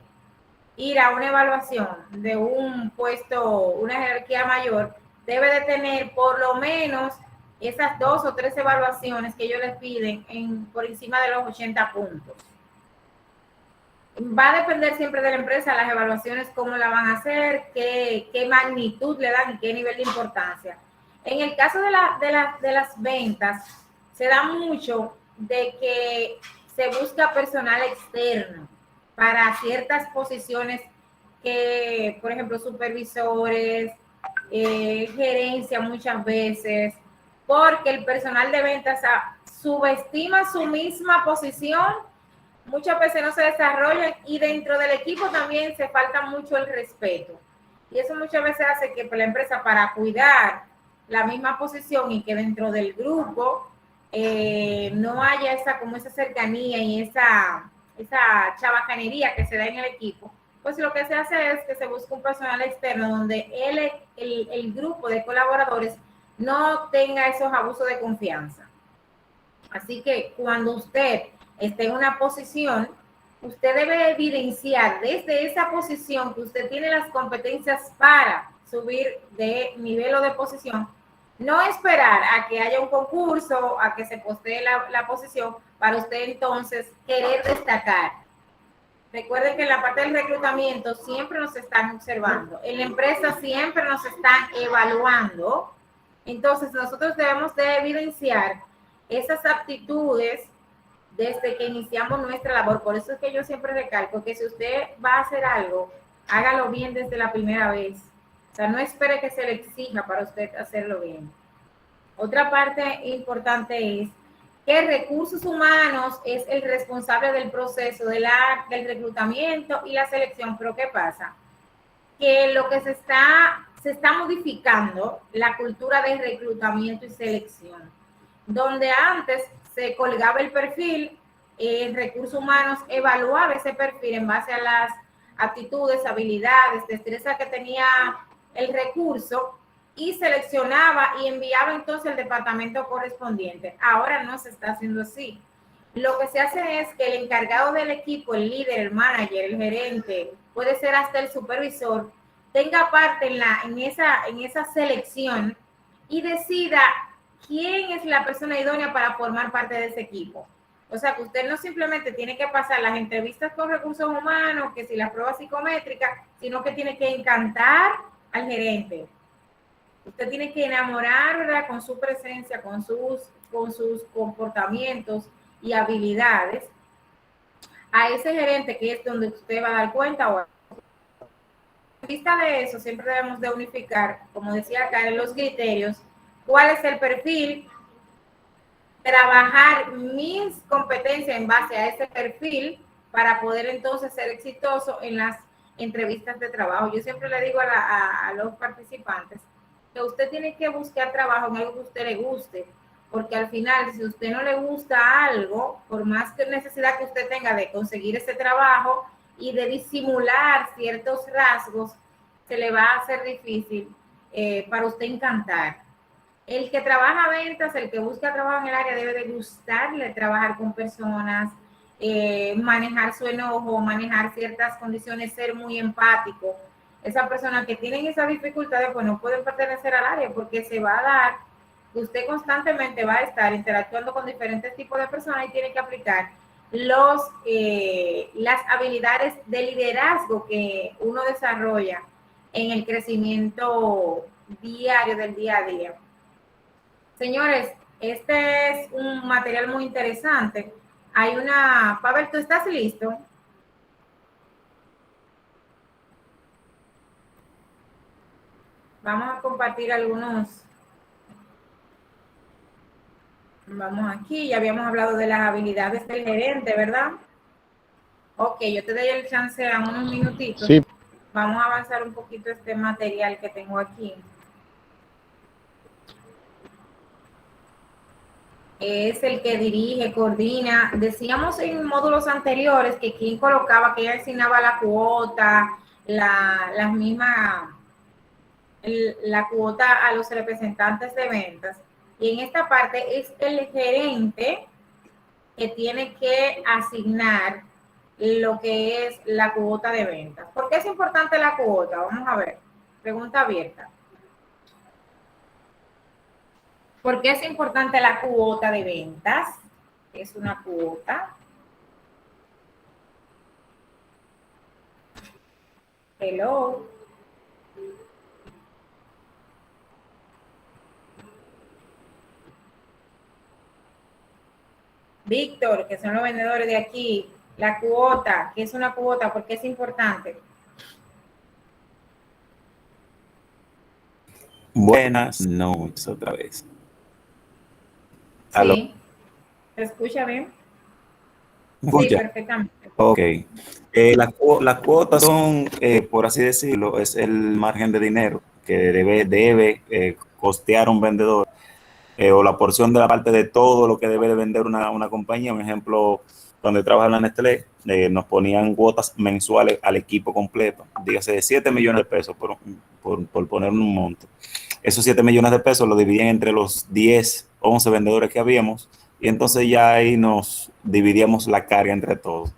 S1: ir a una evaluación de un puesto, una jerarquía mayor, debe de tener por lo menos esas 2 o 3 evaluaciones que ellos les piden por encima de los 80 puntos. Va a depender siempre de la empresa, las evaluaciones, cómo la van a hacer, qué magnitud le dan y qué nivel de importancia. En el caso de las ventas, se da mucho de que se busca personal externo para ciertas posiciones que, por ejemplo, supervisores, gerencia muchas veces, porque el personal de ventas subestima su misma posición, muchas veces no se desarrollan y dentro del equipo también se falta mucho el respeto. Y eso muchas veces hace que la empresa, para cuidar la misma posición y que dentro del grupo no haya esa cercanía y esa chabacanería que se da en el equipo, pues lo que se hace es que se busca un personal externo donde el grupo de colaboradores no tenga esos abusos de confianza. Así que cuando usted esté en una posición, usted debe evidenciar desde esa posición que usted tiene las competencias para subir de nivel o de posición. No esperar a que haya un concurso, a que se postee la posición para usted entonces querer destacar. Recuerden que en la parte del reclutamiento siempre nos están observando. En la empresa siempre nos están evaluando. Entonces nosotros debemos de evidenciar esas aptitudes desde que iniciamos nuestra labor. Por eso es que yo siempre recalco que si usted va a hacer algo, hágalo bien desde la primera vez. O sea, no espere que se le exija para usted hacerlo bien. Otra parte importante es que recursos humanos es el responsable del proceso del reclutamiento y la selección. Pero ¿qué pasa? Que lo que se está modificando la cultura de reclutamiento y selección, donde antes se colgaba el perfil, recursos humanos evaluaba ese perfil en base a las aptitudes, habilidades, destreza que tenía el recurso y seleccionaba y enviaba entonces al departamento correspondiente. Ahora no se está haciendo así. Lo que se hace es que el encargado del equipo, el líder, el manager, el gerente, puede ser hasta el supervisor, tenga parte en esa selección y decida quién es la persona idónea para formar parte de ese equipo. O sea, que usted no simplemente tiene que pasar las entrevistas con recursos humanos, que si las pruebas psicométricas, sino que tiene que encantar al gerente. Usted tiene que enamorar, ¿verdad?, con su presencia, con sus comportamientos y habilidades a ese gerente, que es donde usted va a dar cuenta. En vista de eso, siempre debemos de unificar, como decía acá, en los criterios, cuál es el perfil, trabajar mis competencias en base a ese perfil para poder entonces ser exitoso en las entrevistas de trabajo. Yo siempre le digo a los participantes que usted tiene que buscar trabajo en algo que a usted le guste, porque al final, si a usted no le gusta algo, por más que necesidad que usted tenga de conseguir ese trabajo y de disimular ciertos rasgos, se le va a hacer difícil para usted encantar. El que trabaja ventas, el que busca trabajo en el área, debe de gustarle trabajar con personas, manejar su enojo, manejar ciertas condiciones, ser muy empático. Esas personas que tienen esas dificultades, pues no pueden pertenecer al área, porque se va a dar que usted constantemente va a estar interactuando con diferentes tipos de personas y tiene que aplicar las habilidades de liderazgo que uno desarrolla en el crecimiento diario del día a día. Señores, este es un material muy interesante. Pavel, ¿tú estás listo? Vamos a compartir algunos. Vamos aquí, ya habíamos hablado de las habilidades del gerente, ¿verdad? Ok, yo te doy el chance a unos minutitos.
S2: Sí.
S1: Vamos a avanzar un poquito este material que tengo aquí. Es el que dirige, coordina. Decíamos en módulos anteriores que quien colocaba, que ella asignaba la cuota, la cuota a los representantes de ventas. Y en esta parte es el gerente que tiene que asignar lo que es la cuota de ventas. ¿Por qué es importante la cuota? Vamos a ver. Pregunta abierta. ¿Por qué es importante la cuota de ventas? Es una cuota. Hello. Víctor, que son los vendedores de aquí. La cuota, ¿qué es una cuota? ¿Por qué es importante?
S5: Buenas noches otra vez. ¿Aló?
S1: Sí. ¿Se escucha bien?
S5: ¿Escucha?
S1: Sí, perfectamente.
S5: Ok. Las cuotas son, por así decirlo, es el margen de dinero que debe costear un vendedor, o la porción de la parte de todo lo que debe de vender una compañía. Un ejemplo, donde trabaja la Nestlé, nos ponían cuotas mensuales al equipo completo, dígase de 7 millones de pesos por poner un monto. Esos 7 millones de pesos lo dividían entre los 10, 11 vendedores que habíamos, y entonces ya ahí nos dividíamos la carga entre todos.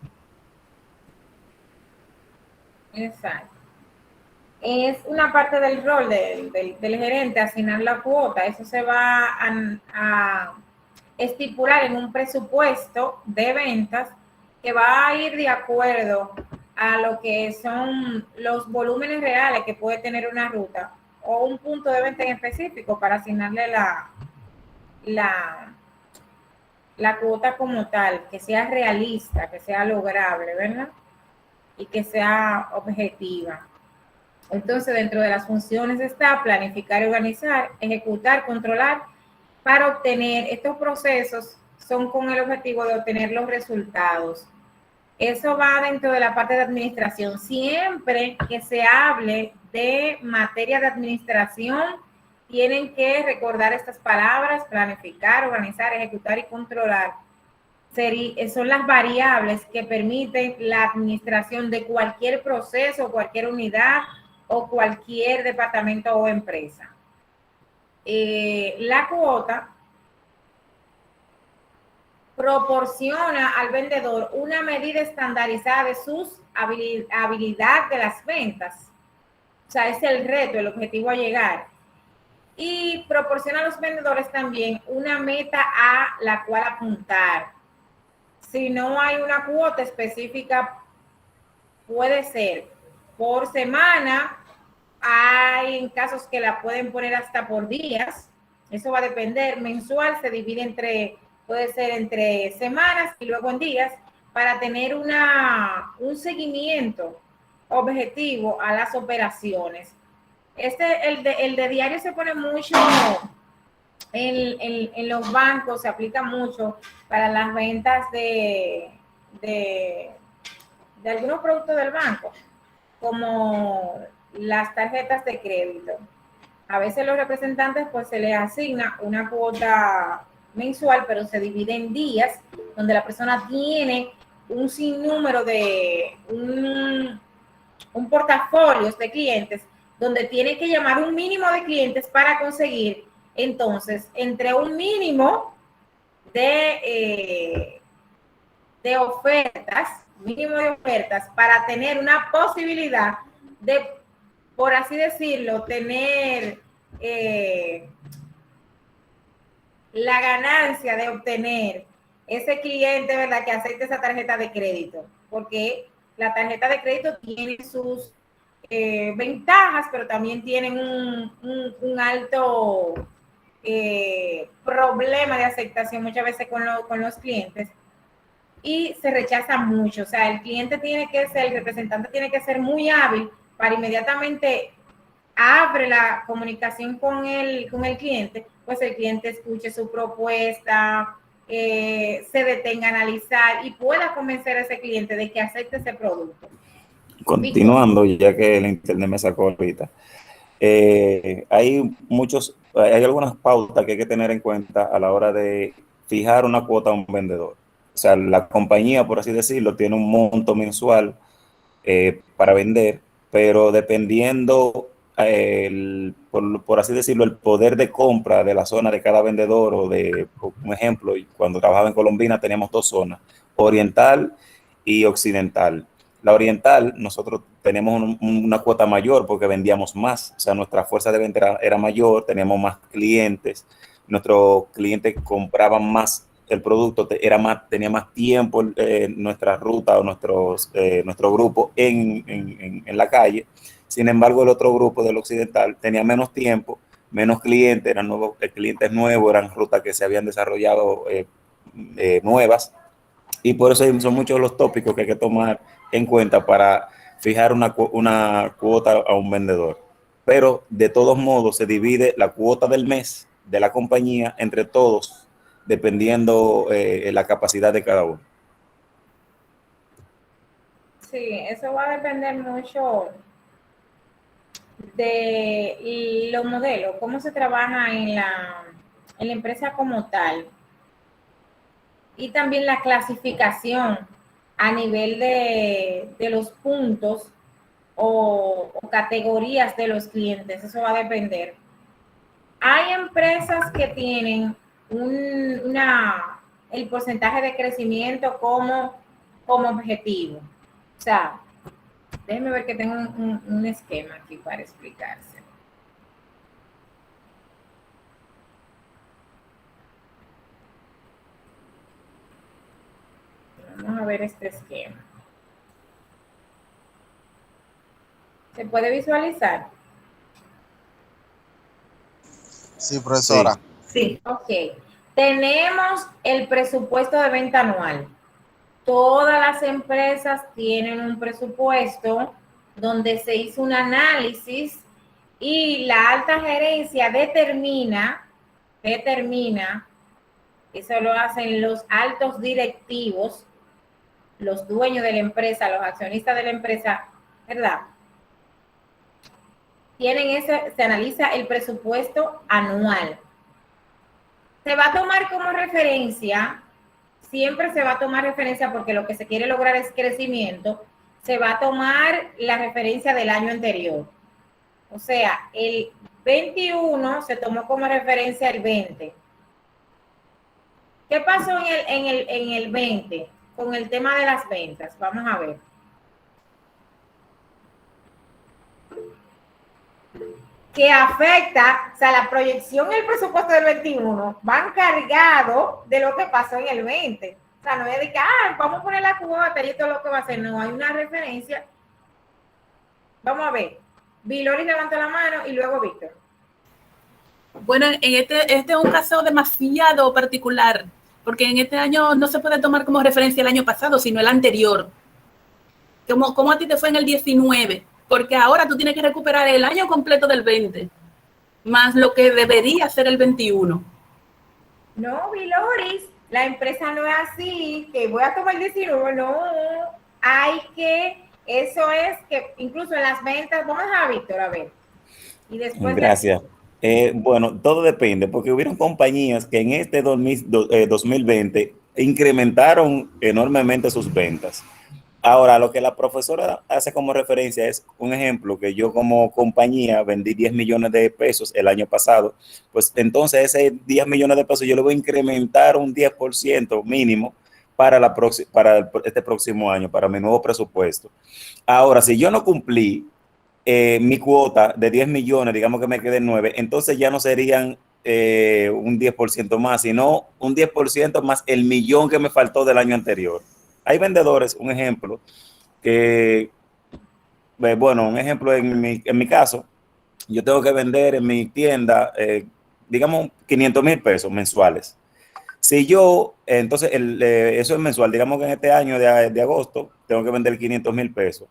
S1: Exacto. Es una parte del rol del gerente asignar la cuota. Eso se va a estipular en un presupuesto de ventas que va a ir de acuerdo a lo que son los volúmenes reales que puede tener una ruta o un punto de venta en específico para asignarle la cuota como tal, que sea realista, que sea lograble, ¿verdad? Y que sea objetiva. Entonces, dentro de las funciones está planificar y organizar, ejecutar, controlar para obtener estos procesos, son con el objetivo de obtener los resultados. Eso va dentro de la parte de administración. Siempre que se hable de materia de administración, tienen que recordar estas palabras: planificar, organizar, ejecutar y controlar. Son las variables que permiten la administración de cualquier proceso, cualquier unidad o cualquier departamento o empresa. La cuota proporciona al vendedor una medida estandarizada de sus habilidad de las ventas. O sea, es el reto, el objetivo a llegar. Y proporciona a los vendedores también una meta a la cual apuntar. Si no hay una cuota específica, puede ser por semana. Hay casos que la pueden poner hasta por días. Eso va a depender. Mensual se divide puede ser entre semanas y luego en días, para tener un seguimiento objetivo a las operaciones. El de diario se pone mucho en los bancos, se aplica mucho para las ventas de algunos productos del banco, como las tarjetas de crédito. A veces los representantes pues se les asigna una cuota mensual, pero se divide en días, donde la persona tiene un sinnúmero de un portafolio de clientes, donde tiene que llamar un mínimo de clientes para conseguir, entonces, entre un mínimo de ofertas, para tener una posibilidad de, por así decirlo, tener la ganancia de obtener ese cliente, ¿verdad?, que acepte esa tarjeta de crédito, porque la tarjeta de crédito tiene sus ventajas, pero también tienen un alto problema de aceptación muchas veces con los clientes, y se rechaza mucho. O sea, el representante tiene que ser muy hábil para inmediatamente abre la comunicación con el cliente, pues el cliente escuche su propuesta, se detenga a analizar y pueda convencer a ese cliente de que acepte ese producto.
S5: Continuando, ya que el internet me sacó ahorita, hay algunas pautas que hay que tener en cuenta a la hora de fijar una cuota a un vendedor. O sea, la compañía, por así decirlo, tiene un monto mensual para vender, pero dependiendo, por así decirlo, el poder de compra de la zona de cada vendedor, por un ejemplo, cuando trabajaba en Colombina teníamos 2 zonas, oriental y occidental. La oriental, nosotros tenemos una cuota mayor porque vendíamos más, o sea, nuestra fuerza de venta era mayor, teníamos más clientes, nuestros clientes compraban más el producto, tenía más tiempo nuestra ruta o nuestro grupo en la calle. Sin embargo, el otro grupo del occidental tenía menos tiempo, menos clientes, eran clientes nuevos, eran rutas que se habían desarrollado nuevas, y por eso son muchos los tópicos que hay que tomar en cuenta para fijar una cuota a un vendedor. Pero de todos modos se divide la cuota del mes de la compañía entre todos, dependiendo la capacidad de cada uno.
S1: Sí, eso va a depender mucho de los modelos, cómo se trabaja en la empresa como tal, y también la clasificación a nivel de los puntos o categorías de los clientes. Eso va a depender. Hay empresas que tienen el porcentaje de crecimiento como objetivo. O sea, déjenme ver que tengo un esquema aquí para explicarse. Vamos a ver este esquema. ¿Se puede visualizar?
S2: Sí, profesora.
S4: Sí.
S1: Ok. Tenemos el presupuesto de venta anual. Todas las empresas tienen un presupuesto donde se hizo un análisis y la alta gerencia determina determina, eso lo hacen los altos directivos, los dueños de la empresa, los accionistas de la empresa, ¿verdad? Se analiza el presupuesto anual. Se va a tomar como referencia, siempre se va a tomar referencia porque lo que se quiere lograr es crecimiento, se va a tomar la referencia del año anterior. O sea, el 21 se tomó como referencia el 20. ¿Qué pasó en el 20 con el tema de las ventas? Vamos a ver. Que afecta, o sea, la proyección y el presupuesto del 21 van cargados de lo que pasó en el 20. O sea, no es de que, vamos a poner la cuota y esto es lo que va a hacer. No, hay una referencia. Vamos a ver. Vilori levantó la mano y luego Víctor.
S3: Bueno, este es un caso demasiado particular, porque en este año no se puede tomar como referencia el año pasado, sino el anterior. Como a ti te fue en el 19, porque ahora tú tienes que recuperar el año completo del 20, más lo que debería ser el 21.
S1: No, Viloris, la empresa no es así, que voy a tomar el 19, no. Hay que, eso es que incluso en las ventas, vamos a Víctor, a ver. Y después
S5: gracias. Bueno, todo depende, porque hubieron compañías que en este 2020 incrementaron enormemente sus ventas. Ahora, lo que la profesora hace como referencia es un ejemplo que yo como compañía vendí 10 millones de pesos el año pasado, pues entonces ese 10 millones de pesos yo le voy a incrementar un 10% mínimo para este próximo año, para mi nuevo presupuesto. Ahora, si yo no cumplí mi cuota de 10 millones, digamos que me queden 9, entonces ya no serían un 10% más, sino un 10% más el millón que me faltó del año anterior. Hay vendedores, un ejemplo, que, bueno, un ejemplo en mi caso, yo tengo que vender en mi tienda, digamos, 500,000 pesos mensuales. Si yo, entonces, eso es mensual, digamos que en este año de agosto, tengo que vender 500,000 pesos.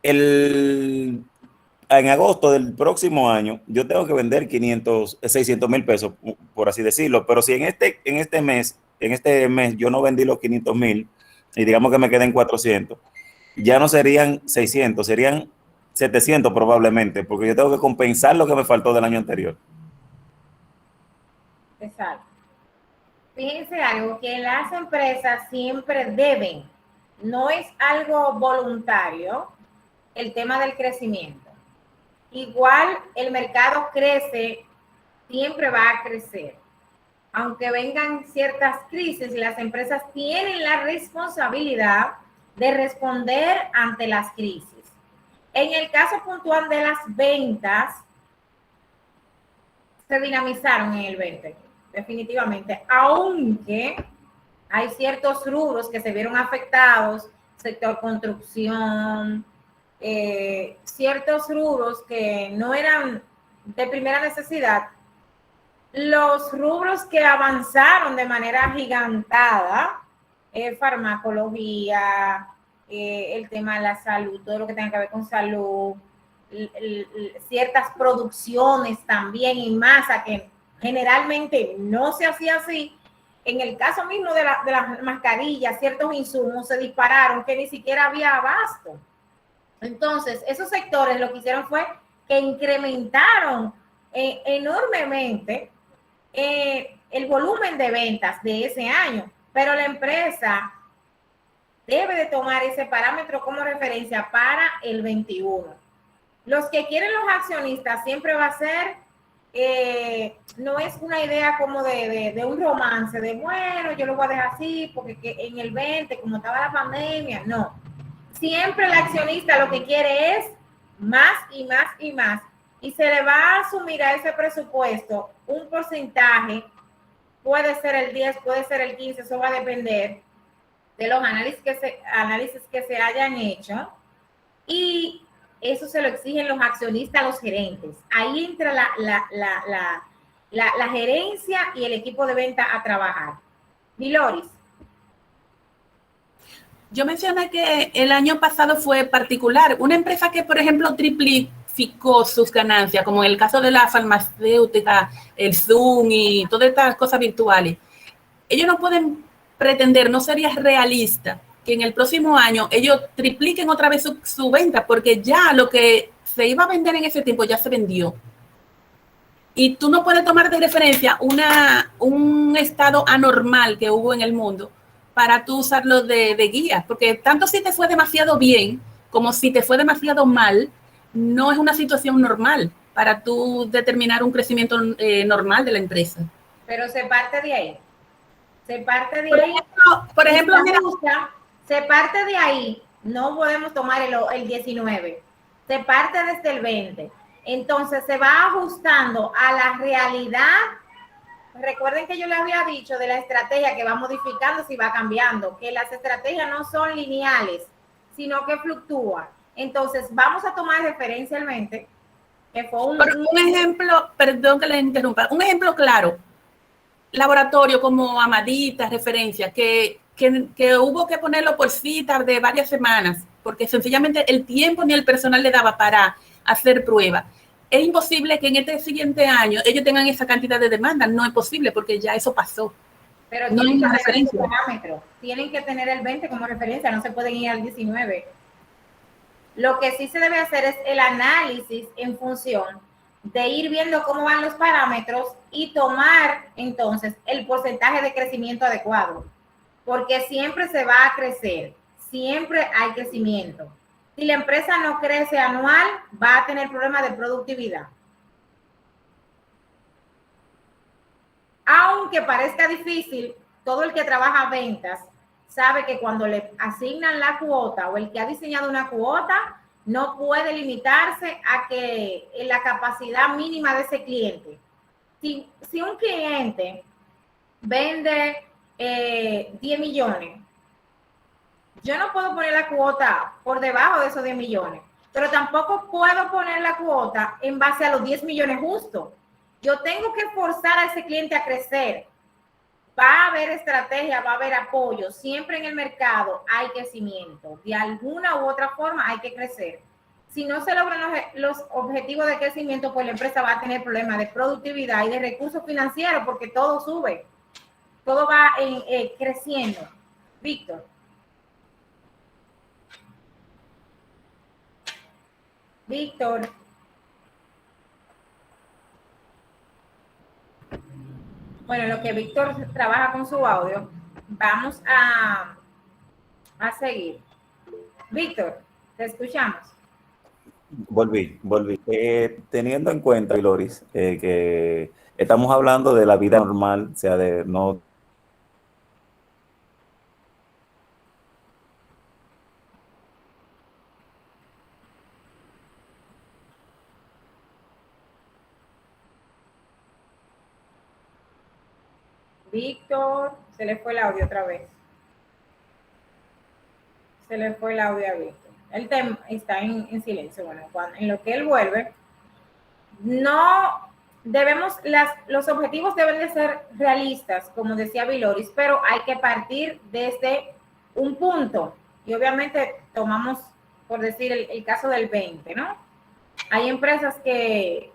S5: En agosto del próximo año, yo tengo que vender 600,000 pesos, por así decirlo, pero si en este mes yo no vendí los 500,000 y digamos que me queden 400, ya no serían 600, serían 700 probablemente, porque yo tengo que compensar lo que me faltó del año anterior.
S1: Exacto. Fíjense algo, que las empresas siempre deben, no es algo voluntario, el tema del crecimiento. Igual el mercado crece, siempre va a crecer. Aunque vengan ciertas crisis, las empresas tienen la responsabilidad de responder ante las crisis. En el caso puntual de las ventas, se dinamizaron en el 20, definitivamente, aunque hay ciertos rubros que se vieron afectados, sector construcción, ciertos rubros que no eran de primera necesidad. Los rubros que avanzaron de manera gigantada, farmacología, el tema de la salud, todo lo que tenga que ver con salud, ciertas producciones también en masa que generalmente no se hacía así. En el caso mismo de las mascarillas, ciertos insumos se dispararon que ni siquiera había abasto. Entonces, esos sectores lo que hicieron fue que incrementaron enormemente el volumen de ventas de ese año, pero la empresa debe de tomar ese parámetro como referencia para el 21. Los que quieren los accionistas siempre va a ser, no es una idea como de un romance, de bueno, yo lo voy a dejar así, porque en el 20, como estaba la pandemia, no. Siempre el accionista lo que quiere es más y más y más, y se le va a asumir a ese presupuesto un porcentaje, puede ser el 10, puede ser el 15, eso va a depender de los análisis que se hayan hecho, y eso se lo exigen los accionistas, los gerentes. Ahí entra la gerencia y el equipo de venta a trabajar. Viloris.
S3: Yo mencioné que el año pasado fue particular. Una empresa que, por ejemplo, diversificó sus ganancias, como en el caso de la farmacéutica, el Zoom y todas estas cosas virtuales, ellos no pueden pretender, no sería realista que en el próximo año ellos tripliquen otra vez su venta, porque ya lo que se iba a vender en ese tiempo ya se vendió. Y tú no puedes tomar de referencia un estado anormal que hubo en el mundo para tú usarlo de guía, porque tanto si te fue demasiado bien como si te fue demasiado mal, no es una situación normal para tú determinar un crecimiento normal de la empresa.
S1: Pero se parte de ahí. Se parte de
S3: Por
S1: ahí.
S3: ejemplo, mira,
S1: Se parte de ahí. No podemos tomar el 19. Se parte desde el 20. Entonces se va ajustando a la realidad. Recuerden que yo les había dicho de la estrategia que va modificando si va cambiando, que las estrategias no son lineales, sino que fluctúan. Entonces vamos a tomar referencia al 20, que fue un
S3: ejemplo, perdón que le interrumpa, un ejemplo claro. Laboratorio como Amadita, referencia, que hubo que ponerlo por cita de varias semanas, porque sencillamente el tiempo ni el personal le daba para hacer pruebas. Es imposible que en este siguiente año ellos tengan esa cantidad de demandas, no es posible porque ya eso pasó.
S1: Pero
S3: no
S1: tienen
S3: hay
S1: que
S3: referencia.
S1: Tienen que tener el 20 como referencia, no se pueden ir al 19. Lo que sí se debe hacer es el análisis en función de ir viendo cómo van los parámetros y tomar entonces el porcentaje de crecimiento adecuado, porque siempre se va a crecer, siempre hay crecimiento. Si la empresa no crece anual, va a tener problemas de productividad. Aunque parezca difícil, todo el que trabaja ventas sabe que cuando le asignan la cuota o el que ha diseñado una cuota, no puede limitarse a que en la capacidad mínima de ese cliente. Si un cliente vende 10 millones, yo no puedo poner la cuota por debajo de esos 10 millones, pero tampoco puedo poner la cuota en base a los 10 millones justo. Yo tengo que forzar a ese cliente a crecer. Va a haber estrategia, va a haber apoyo. Siempre en el mercado hay crecimiento. De alguna u otra forma hay que crecer. Si no se logran los objetivos de crecimiento, pues la empresa va a tener problemas de productividad y de recursos financieros porque todo sube. Todo va creciendo. Víctor. Víctor. Bueno, lo que Víctor trabaja con su audio, vamos a seguir. Víctor, te escuchamos.
S5: Volví. Teniendo en cuenta, Loris, que estamos hablando de la vida normal, o sea, de no...
S1: Víctor, se le fue el audio otra vez. Se le fue el audio a Víctor. El tema está en silencio. Bueno, en lo que él vuelve, no debemos, los objetivos deben de ser realistas, como decía Viloris, pero hay que partir desde un punto. Y obviamente tomamos, por decir, el caso del 20, ¿no? Hay empresas que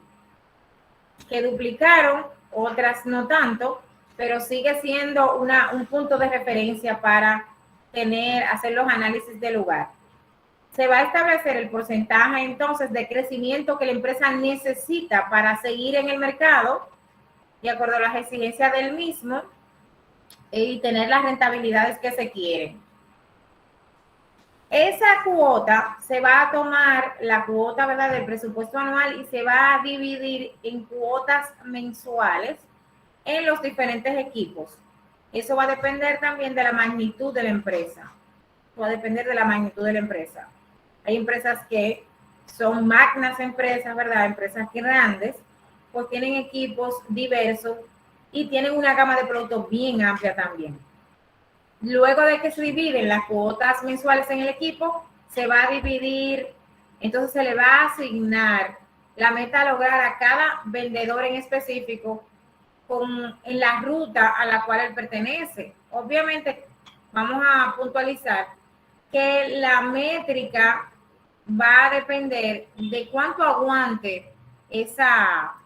S1: duplicaron, otras no tanto, pero sigue siendo un punto de referencia para hacer los análisis del lugar. Se va a establecer el porcentaje entonces de crecimiento que la empresa necesita para seguir en el mercado, de acuerdo a las exigencias del mismo, y tener las rentabilidades que se quieren. Esa cuota se va a tomar, la cuota, ¿verdad?, del presupuesto anual, y se va a dividir en cuotas mensuales en los diferentes equipos. Eso va a depender también de la magnitud de la empresa. Va a depender de la magnitud de la empresa. Hay empresas que son magnas empresas, ¿verdad? Empresas grandes, pues tienen equipos diversos y tienen una gama de productos bien amplia también. Luego de que se dividen las cuotas mensuales en el equipo, se va a dividir, entonces se le va a asignar la meta a lograr a cada vendedor en específico en la ruta a la cual él pertenece. Obviamente, vamos a puntualizar que la métrica va a depender de cuánto aguante esa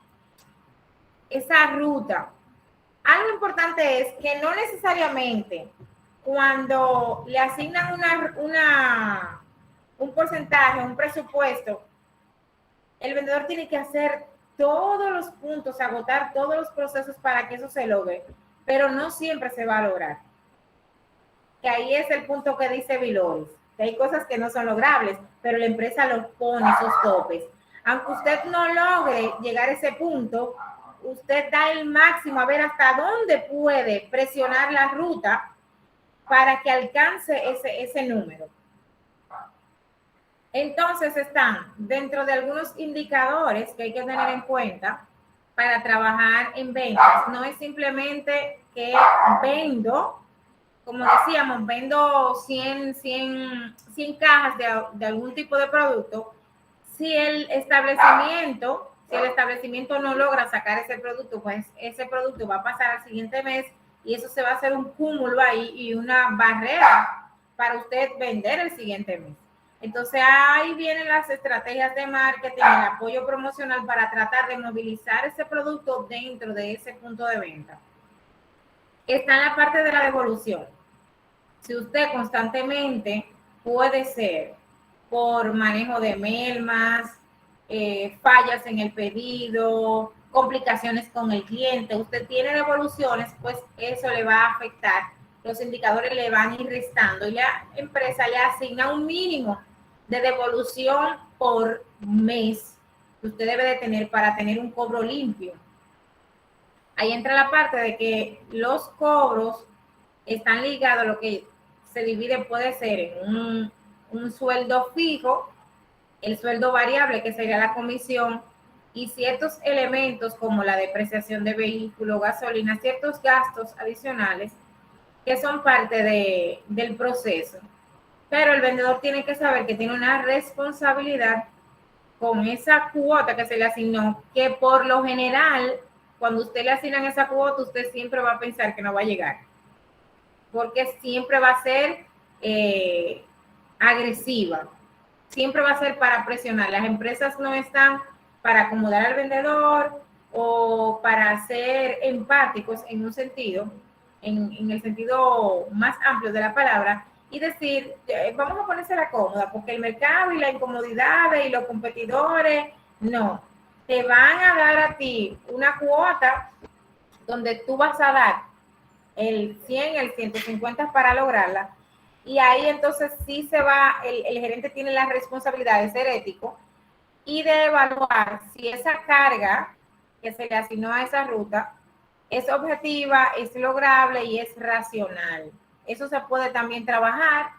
S1: ruta. Algo importante es que no necesariamente cuando le asignan un porcentaje, un presupuesto, el vendedor tiene que hacer todos los puntos, agotar todos los procesos para que eso se logre, pero no siempre se va a lograr. Que ahí es el punto que dice Viloris, que hay cosas que no son logrables, pero la empresa los pone sus topes. Aunque usted no logre llegar a ese punto, usted da el máximo a ver hasta dónde puede presionar la ruta para que alcance ese número. Entonces están dentro de algunos indicadores que hay que tener en cuenta para trabajar en ventas. No es simplemente que vendo, como decíamos, vendo 100 cajas de algún tipo de producto. Si el establecimiento no logra sacar ese producto, pues ese producto va a pasar al siguiente mes y eso se va a hacer un cúmulo ahí y una barrera para usted vender el siguiente mes. Entonces ahí vienen las estrategias de marketing, el apoyo promocional para tratar de movilizar ese producto dentro de ese punto de venta. Está en la parte de la devolución. Si usted constantemente puede ser por manejo de mermas, fallas en el pedido, complicaciones con el cliente, usted tiene devoluciones, pues eso le va a afectar. Los indicadores le van a ir restando y la empresa le asigna un mínimo de devolución por mes que usted debe de tener para tener un cobro limpio. Ahí entra la parte de que los cobros están ligados a lo que se divide, puede ser en un sueldo fijo, el sueldo variable, que sería la comisión, y ciertos elementos como la depreciación de vehículo, gasolina, ciertos gastos adicionales que son parte del proceso. Pero el vendedor tiene que saber que tiene una responsabilidad con esa cuota que se le asignó, que por lo general, cuando usted le asignan esa cuota, usted siempre va a pensar que no va a llegar, porque siempre va a ser agresiva, siempre va a ser para presionar. Las empresas no están para acomodar al vendedor o para ser empáticos en un sentido, en el sentido más amplio de la palabra, y decir, vamos a ponérsela cómoda, porque el mercado y la incomodidad y los competidores, no, te van a dar a ti una cuota donde tú vas a dar el 100, el 150 para lograrla, y ahí entonces sí se va, el gerente tiene la responsabilidad de ser ético y de evaluar si esa carga que se le asignó a esa ruta es objetiva, es lograble y es racional. Eso se puede también trabajar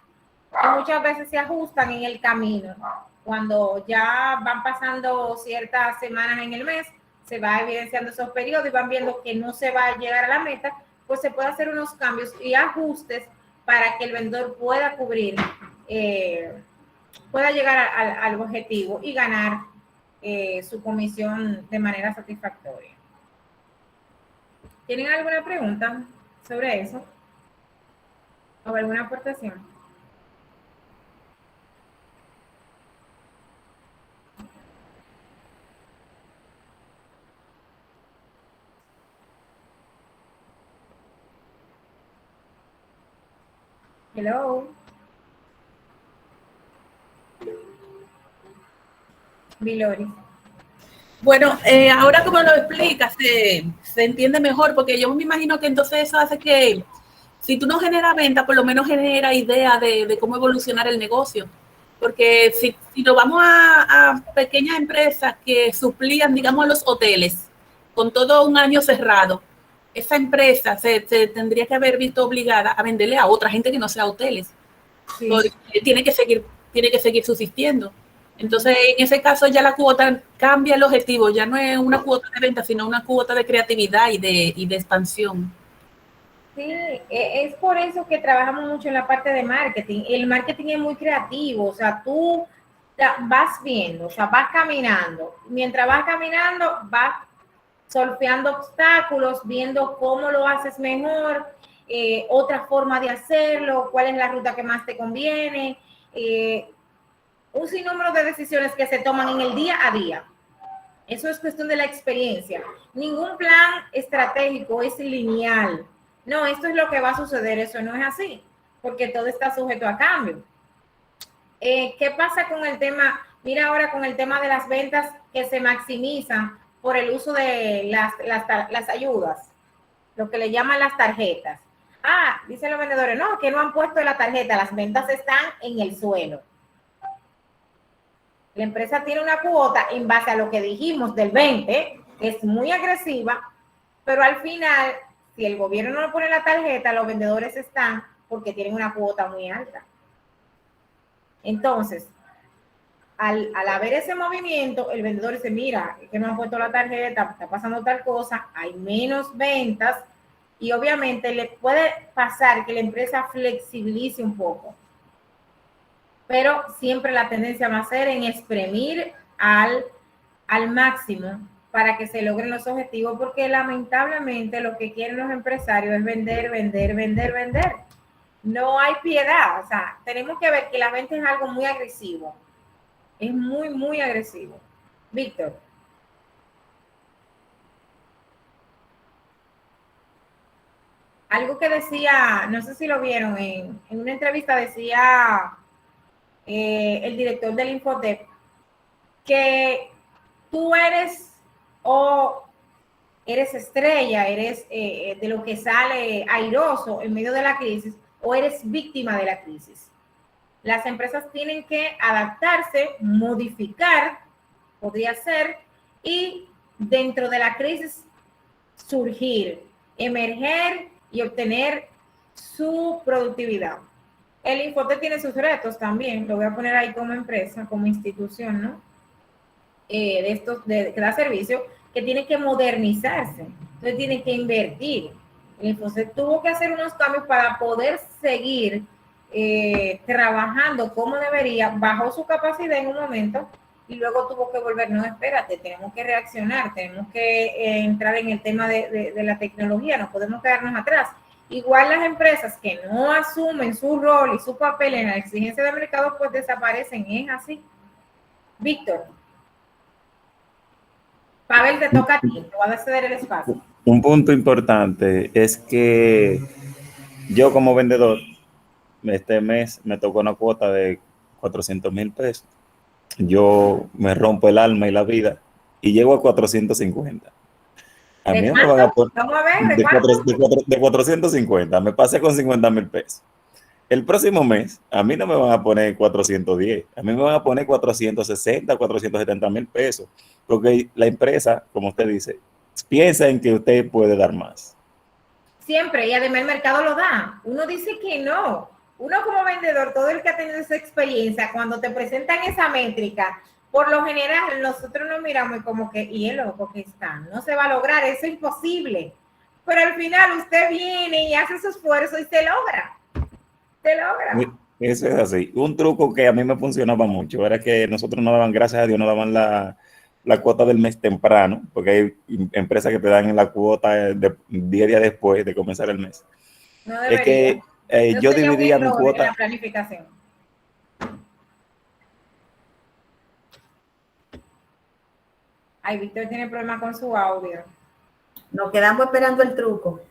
S1: y muchas veces se ajustan en el camino. Cuando ya van pasando ciertas semanas en el mes, se va evidenciando esos periodos y van viendo que no se va a llegar a la meta, pues se puede hacer unos cambios y ajustes para que el vendedor pueda cubrir, pueda llegar al objetivo y ganar su comisión de manera satisfactoria. ¿Tienen alguna pregunta sobre eso? ¿O alguna aportación? Hello. Viloris.
S3: Bueno, ahora como lo explicas, se entiende mejor, porque yo me imagino que entonces eso hace que si tú no generas venta, por lo menos genera idea de cómo evolucionar el negocio. Porque si lo vamos a pequeñas empresas que suplían, digamos, los hoteles, con todo un año cerrado, esa empresa se tendría que haber visto obligada a venderle a otra gente que no sea hoteles. Sí. Porque tiene que seguir subsistiendo. Entonces, en ese caso ya la cuota cambia el objetivo, ya no es una cuota de venta, sino una cuota de creatividad y de expansión.
S1: Sí, es por eso que trabajamos mucho en la parte de marketing. El marketing es muy creativo, o sea, tú vas viendo, o sea, vas caminando. Mientras vas caminando, vas solfeando obstáculos, viendo cómo lo haces mejor, otra forma de hacerlo, cuál es la ruta que más te conviene, un sinnúmero de decisiones que se toman en el día a día. Eso es cuestión de la experiencia. Ningún plan estratégico es lineal. No, esto es lo que va a suceder, eso no es así, porque todo está sujeto a cambio. ¿Qué pasa con el tema? Mira ahora con el tema de las ventas que se maximizan por el uso de las ayudas, lo que le llaman las tarjetas. Dicen los vendedores, no, que no han puesto la tarjeta, las ventas están en el suelo. La empresa tiene una cuota en base a lo que dijimos del 20, que es muy agresiva, pero al final, si el gobierno no pone la tarjeta, los vendedores están porque tienen una cuota muy alta. Entonces, al haber ese movimiento, el vendedor dice, mira, es que no han puesto la tarjeta, está pasando tal cosa, hay menos ventas y obviamente le puede pasar que la empresa flexibilice un poco. Pero siempre la tendencia va a ser en exprimir al máximo para que se logren los objetivos, porque lamentablemente lo que quieren los empresarios es vender, vender, vender, vender. No hay piedad, o sea, tenemos que ver que la venta es algo muy agresivo. Es muy, muy agresivo. Víctor. Algo que decía, no sé si lo vieron, en una entrevista decía el director del Infotep, que tú eres estrella, eres de lo que sale airoso en medio de la crisis, o eres víctima de la crisis. Las empresas tienen que adaptarse, modificar, podría ser, y dentro de la crisis surgir, emerger y obtener su productividad. El Infotep tiene sus retos también, lo voy a poner ahí como empresa, como institución, ¿no? De estos, que da servicio, que tiene que modernizarse, entonces tiene que invertir. El Infotep tuvo que hacer unos cambios para poder seguir trabajando como debería, bajó su capacidad en un momento y luego tuvo que volver, no, espérate, tenemos que reaccionar, tenemos que entrar en el tema de la tecnología, no podemos quedarnos atrás. Igual las empresas que no asumen su rol y su papel en la exigencia de mercado, pues desaparecen, es así. Víctor. Pavel, te toca a ti, te voy a ceder el espacio.
S5: Un punto importante es que yo como vendedor, este mes me tocó una cuota de 400,000 pesos. Yo me rompo el alma y la vida y llego a 450. A mí no me van a poner
S1: vamos a ver,
S5: de 450, me pasé con 50,000 pesos. El próximo mes, a mí no me van a poner 410, a mí me van a poner 460, 470,000 pesos, porque la empresa, como usted dice, piensa en que usted puede dar más.
S1: Siempre, y además el mercado lo da. Uno dice que no. Uno como vendedor, todo el que ha tenido esa experiencia, cuando te presentan esa métrica, por lo general nosotros nos miramos y como que, y el loco que está, no se va a lograr, eso es imposible. Pero al final usted viene y hace su esfuerzo y se logra. Se logra.
S5: Eso es así. Un truco que a mí me funcionaba mucho era que nosotros nos daban, gracias a Dios, nos daban la cuota del mes temprano, porque hay empresas que te dan la cuota 10 días después de comenzar el mes.
S1: No debería.
S5: Es que yo dividía mi cuota.
S1: En la planificación. Ay, Víctor tiene problemas con su audio.
S4: Nos quedamos esperando el truco.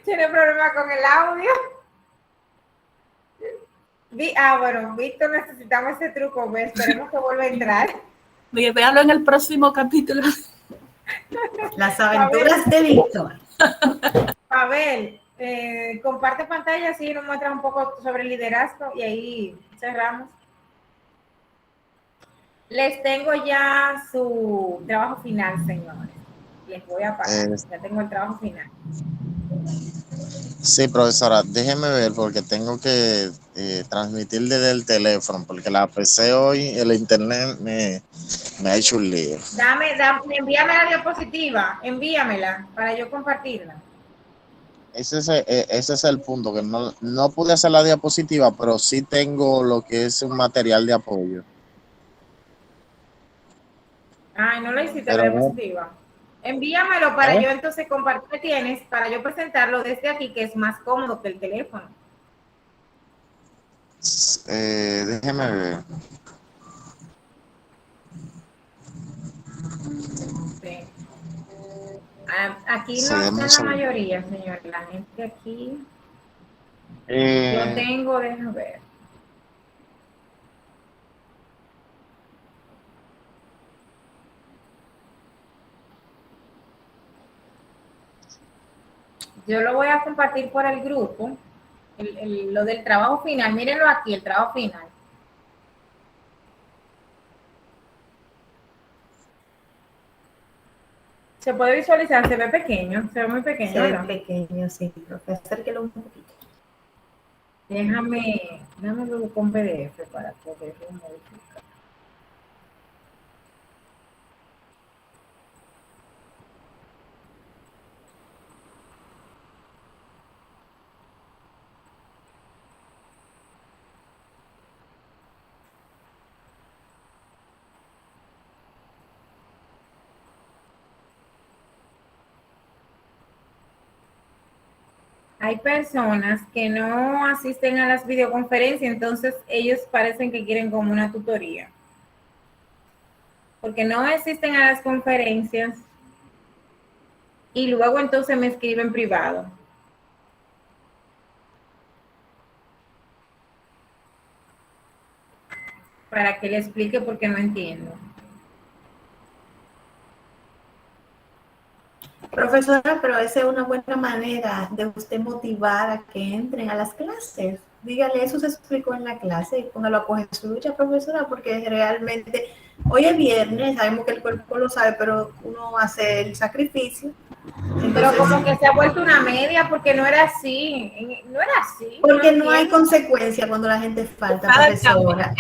S1: Tiene problemas con el audio. Bueno, Víctor, necesitamos ese truco, pues, esperemos que vuelva a entrar.
S3: Véalo en el próximo capítulo.
S4: Las aventuras de Víctor.
S1: Pavel, comparte pantalla, así nos muestras un poco sobre el liderazgo y ahí cerramos. Les tengo ya su trabajo final, señores. Les voy a pasar, ya tengo el trabajo final.
S2: Sí, profesora, déjeme ver porque tengo que transmitir desde el teléfono, porque la PC hoy, el internet me ha hecho un lío.
S1: Envíame la diapositiva, envíamela para yo compartirla.
S2: Ese es el punto, que no pude hacer la diapositiva, pero sí tengo lo que es un material de apoyo.
S1: Ay, no lo hiciste la diapositiva. Envíamelo para yo entonces compartir que tienes, para yo presentarlo desde aquí, que es más cómodo que el teléfono.
S2: Déjeme ver.
S1: Sí. Aquí
S2: Sí,
S1: no
S2: deme un
S1: están la
S2: segundo.
S1: mayoría, señor. La gente aquí. Yo
S2: Eh,
S1: tengo, déjame ver. Yo lo voy a compartir por el grupo. Lo del trabajo final. Mírenlo aquí, el trabajo final. Se puede visualizar, se ve pequeño, se ve muy pequeño,
S4: Se ve
S1: ¿verdad?
S4: pequeño, sí, profe. Acérquelo un poquito.
S1: Déjame verlo con PDF para poderlo modificar. Hay personas que no asisten a las videoconferencias, entonces ellos parecen que quieren como una tutoría. Porque no asisten a las conferencias y luego entonces me escriben privado. Para que le explique porque no entiendo.
S4: Profesora, pero esa es una buena manera de usted motivar a que entren a las clases. Dígale, eso se explicó en la clase y póngalo a coger su lucha, profesora, porque realmente hoy es viernes, sabemos que el cuerpo lo sabe, pero uno hace el sacrificio.
S1: Pero
S4: Entonces,
S1: como que se ha vuelto una media porque no era así. No era así, yo no
S4: porque no hay
S1: entiendo.
S4: consecuencia cuando la gente falta,
S3: Nada de cambio.
S4: profesora.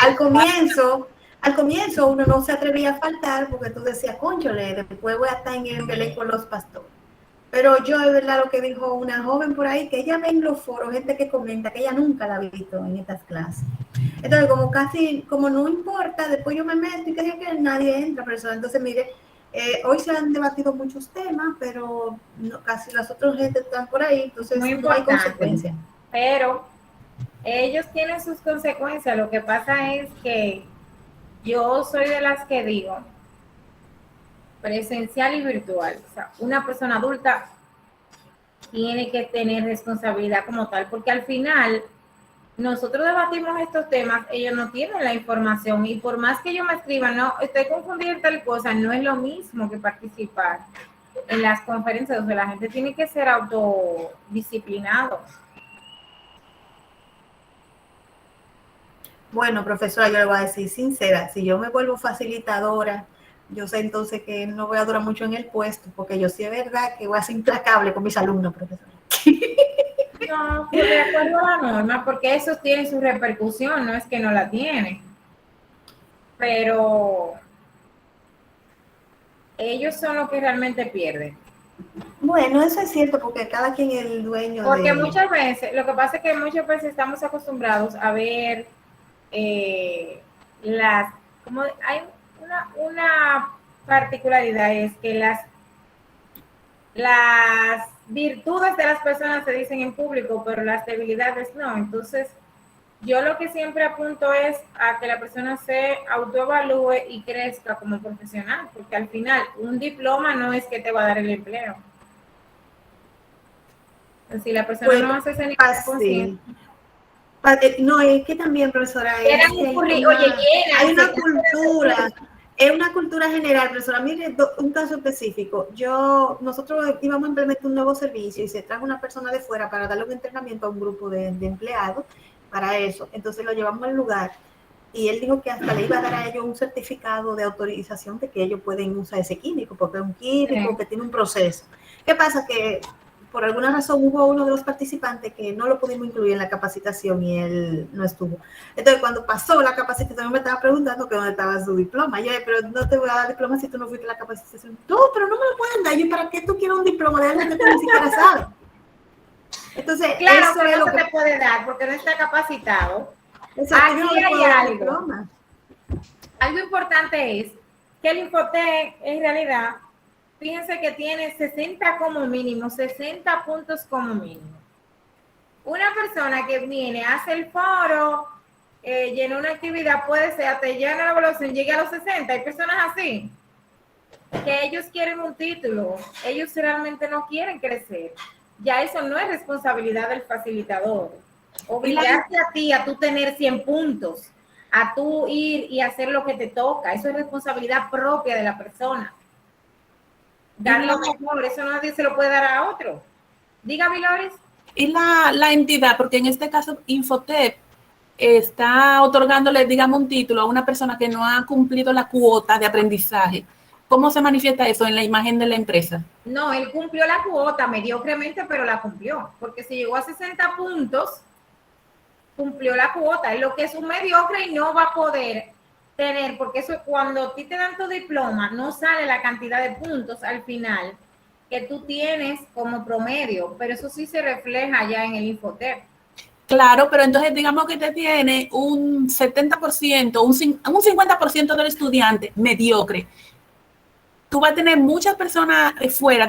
S4: Al comienzo uno no se atrevía a faltar porque tú decías, cónchole, después voy a estar en el Belén con los pastores. Pero yo, es verdad, lo que dijo una joven por ahí, que ella ve en los foros gente que comenta que ella nunca la ha visto en estas clases. Entonces, como no importa, después yo me meto y que nadie entra, profesor. Entonces, mire, hoy se han debatido muchos temas, pero casi las otras gente están por ahí,
S1: Muy
S4: entonces no hay
S1: importante.
S4: consecuencia.
S1: Pero ellos tienen sus consecuencias. Lo que pasa es que yo soy de las que digo presencial y virtual. O sea, una persona adulta tiene que tener responsabilidad como tal, porque al final nosotros debatimos estos temas, ellos no tienen la información y por más que yo me escriba, no, estoy confundida en tal cosa, no es lo mismo que participar en las conferencias, donde la gente tiene que ser autodisciplinado.
S4: Bueno, profesora, yo le voy a decir sincera, si yo me vuelvo facilitadora, yo sé entonces que no voy a durar mucho en el puesto, porque yo sí es verdad que voy a ser implacable con mis alumnos, profesora.
S1: No, pues de acuerdo a la norma, porque eso tiene su repercusión, no es que no la tiene, pero ellos son los que realmente pierden.
S4: Bueno, eso es cierto, porque cada quien es el dueño
S1: Porque
S4: de...
S1: muchas veces, lo que pasa es que muchas veces estamos acostumbrados a ver las, como hay una particularidad es que las virtudes de las personas se dicen en público, pero las debilidades no. Entonces, yo lo que siempre apunto es a que la persona se autoevalúe y crezca como profesional, porque al final un diploma no es que te va a dar el empleo. Si la persona
S4: Pues
S1: no hace ese nivel de conciencia.
S4: así. No, es que también, profesora,
S1: Eran
S4: es que
S1: un currículum, oye,
S4: hay una
S1: llénense.
S4: cultura, es una cultura general, profesora. Mire, un caso específico. Nosotros íbamos a implementar un nuevo servicio y se trajo una persona de fuera para darle un entrenamiento a un grupo de empleados para eso. Entonces lo llevamos al lugar y él dijo que hasta le iba a dar a ellos un certificado de autorización de que ellos pueden usar ese químico, porque es un químico que tiene un proceso. ¿Qué pasa? Que por alguna razón hubo uno de los participantes que no lo pudimos incluir en la capacitación y él no estuvo. Entonces, cuando pasó la capacitación, me estaba preguntando que dónde estaba su diploma. Yo, pero no te voy a dar diploma si tú no fuiste a la capacitación. No, pero no me lo pueden dar. Yo, ¿para qué tú quieres un diploma de algo que tú ni siquiera sabes? Entonces,
S1: Claro
S4: eso
S1: que
S4: es
S1: no
S4: lo
S1: se
S4: que...
S1: te puede dar porque no está capacitado.
S4: Exacto, yo no
S1: Aquí
S4: le
S1: hay
S4: puedo dar
S1: algo.
S4: diploma.
S1: Algo importante es que el Infotec en realidad, fíjense que tiene 60 como mínimo, 60 puntos como mínimo. Una persona que viene, hace el foro, llenar una actividad puede ser, hasta llegar a la evaluación, llegue a los 60, hay personas así, que ellos quieren un título, ellos realmente no quieren crecer. Ya eso no es responsabilidad del facilitador. Obligarte a ti a tú tener 100 puntos, a tú ir y hacer lo que te toca, eso es responsabilidad propia de la persona. Dar lo mejor, eso nadie se lo puede dar a otro. Diga, Viloris.
S3: Y la entidad, porque en este caso Infotep está otorgándole, digamos, un título a una persona que no ha cumplido la cuota de aprendizaje. ¿Cómo se manifiesta eso en la imagen de la empresa?
S1: No, él cumplió la cuota mediocremente, pero la cumplió, porque si llegó a 60 puntos, cumplió la cuota. Es lo que es un mediocre y no va a poder tener, porque eso cuando a ti te dan tu diploma, no sale la cantidad de puntos al final que tú tienes como promedio, pero eso sí se refleja ya en el Infotep.
S3: Claro, pero entonces digamos que te tiene un 70%, un 50% del estudiante mediocre. Tú vas a tener muchas personas fuera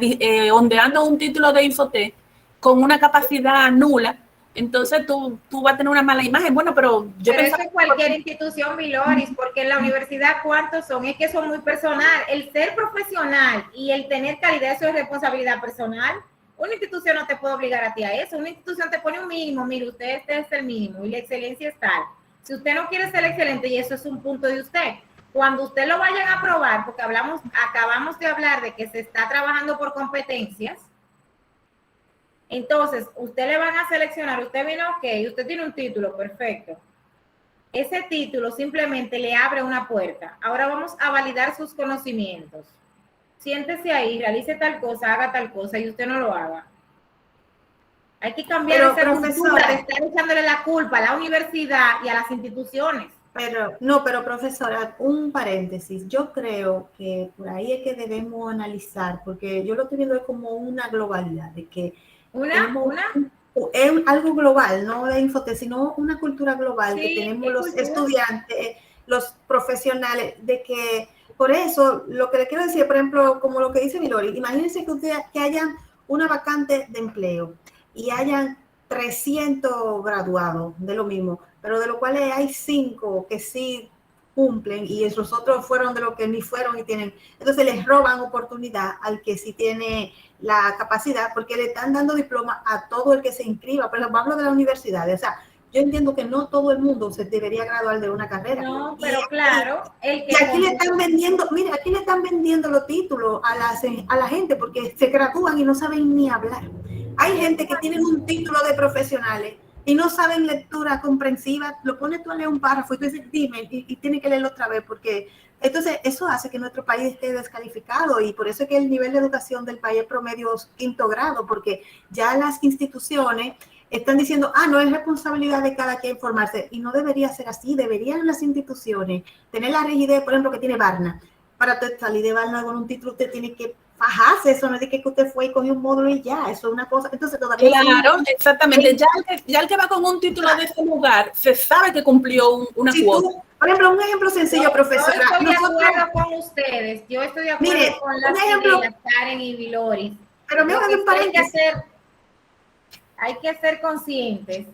S3: ondeando un título de Infotep con una capacidad nula. Entonces tú vas a tener una mala imagen. Bueno, pero yo
S1: pero eso en cualquier institución, Viloris, porque en la universidad, ¿cuántos son? Es que son muy personal. El ser profesional y el tener calidad, eso es responsabilidad personal. Una institución no te puede obligar a ti a eso. Una institución te pone un mínimo. Mire, este es el mínimo y la excelencia es tal. Si usted no quiere ser excelente, y eso es un punto de usted, cuando usted lo vayan a aprobar, porque acabamos de hablar de que se está trabajando por competencias, entonces usted le van a seleccionar, usted vino, ok, usted tiene un título, perfecto. Ese título simplemente le abre una puerta. Ahora vamos a validar sus conocimientos. Siéntese ahí, realice tal cosa, haga tal cosa y usted no lo haga. Hay que cambiar esa cultura de estar echándole la culpa a la universidad y a las instituciones.
S4: Pero profesora, un paréntesis. Yo creo que por ahí es que debemos analizar, porque yo lo estoy viendo como una globalidad, de que es algo global, no de Infotep, sino una cultura global, sí, que tenemos los estudiantes, los profesionales, de que por eso lo que le quiero decir, por ejemplo, como lo que dice Vilori, imagínense que hayan una vacante de empleo y hayan 300 graduados de lo mismo, pero de los cuales hay 5 que sí cumplen y esos otros fueron de los que ni fueron y tienen, entonces les roban oportunidad al que sí tiene la capacidad, porque le están dando diploma a todo el que se inscriba. Por ejemplo, hablo de la universidad, o sea, yo entiendo que no todo el mundo se debería graduar de una carrera.
S1: No, pero claro,
S4: y aquí le están vendiendo, mire, aquí le están vendiendo los títulos a la gente porque se gradúan y no saben ni hablar. Hay gente que tienen un título de profesionales y no saben lectura comprensiva, lo pones tú a leer un párrafo y tú dices, dime, y tienes que leerlo otra vez, porque entonces eso hace que nuestro país esté descalificado y por eso es que el nivel de educación del país es promedio 5º grado, porque ya las instituciones están diciendo, no es responsabilidad de cada quien formarse, y no debería ser así. Deberían las instituciones tener la rigidez, por ejemplo, que tiene Barna. Para salir de Barna con un título, usted tiene que fajarse, eso no es de que usted fue y cogió un módulo y ya, eso es una cosa. Entonces todavía
S3: claro, exactamente. Ya el que va con un título de ese lugar, se sabe que cumplió una cuota.
S4: Por ejemplo, un ejemplo sencillo, profesora.
S1: Yo estoy de acuerdo con ustedes, yo estoy de acuerdo con las Karen y Viloris.
S4: Pero mira,
S1: hay que ser conscientes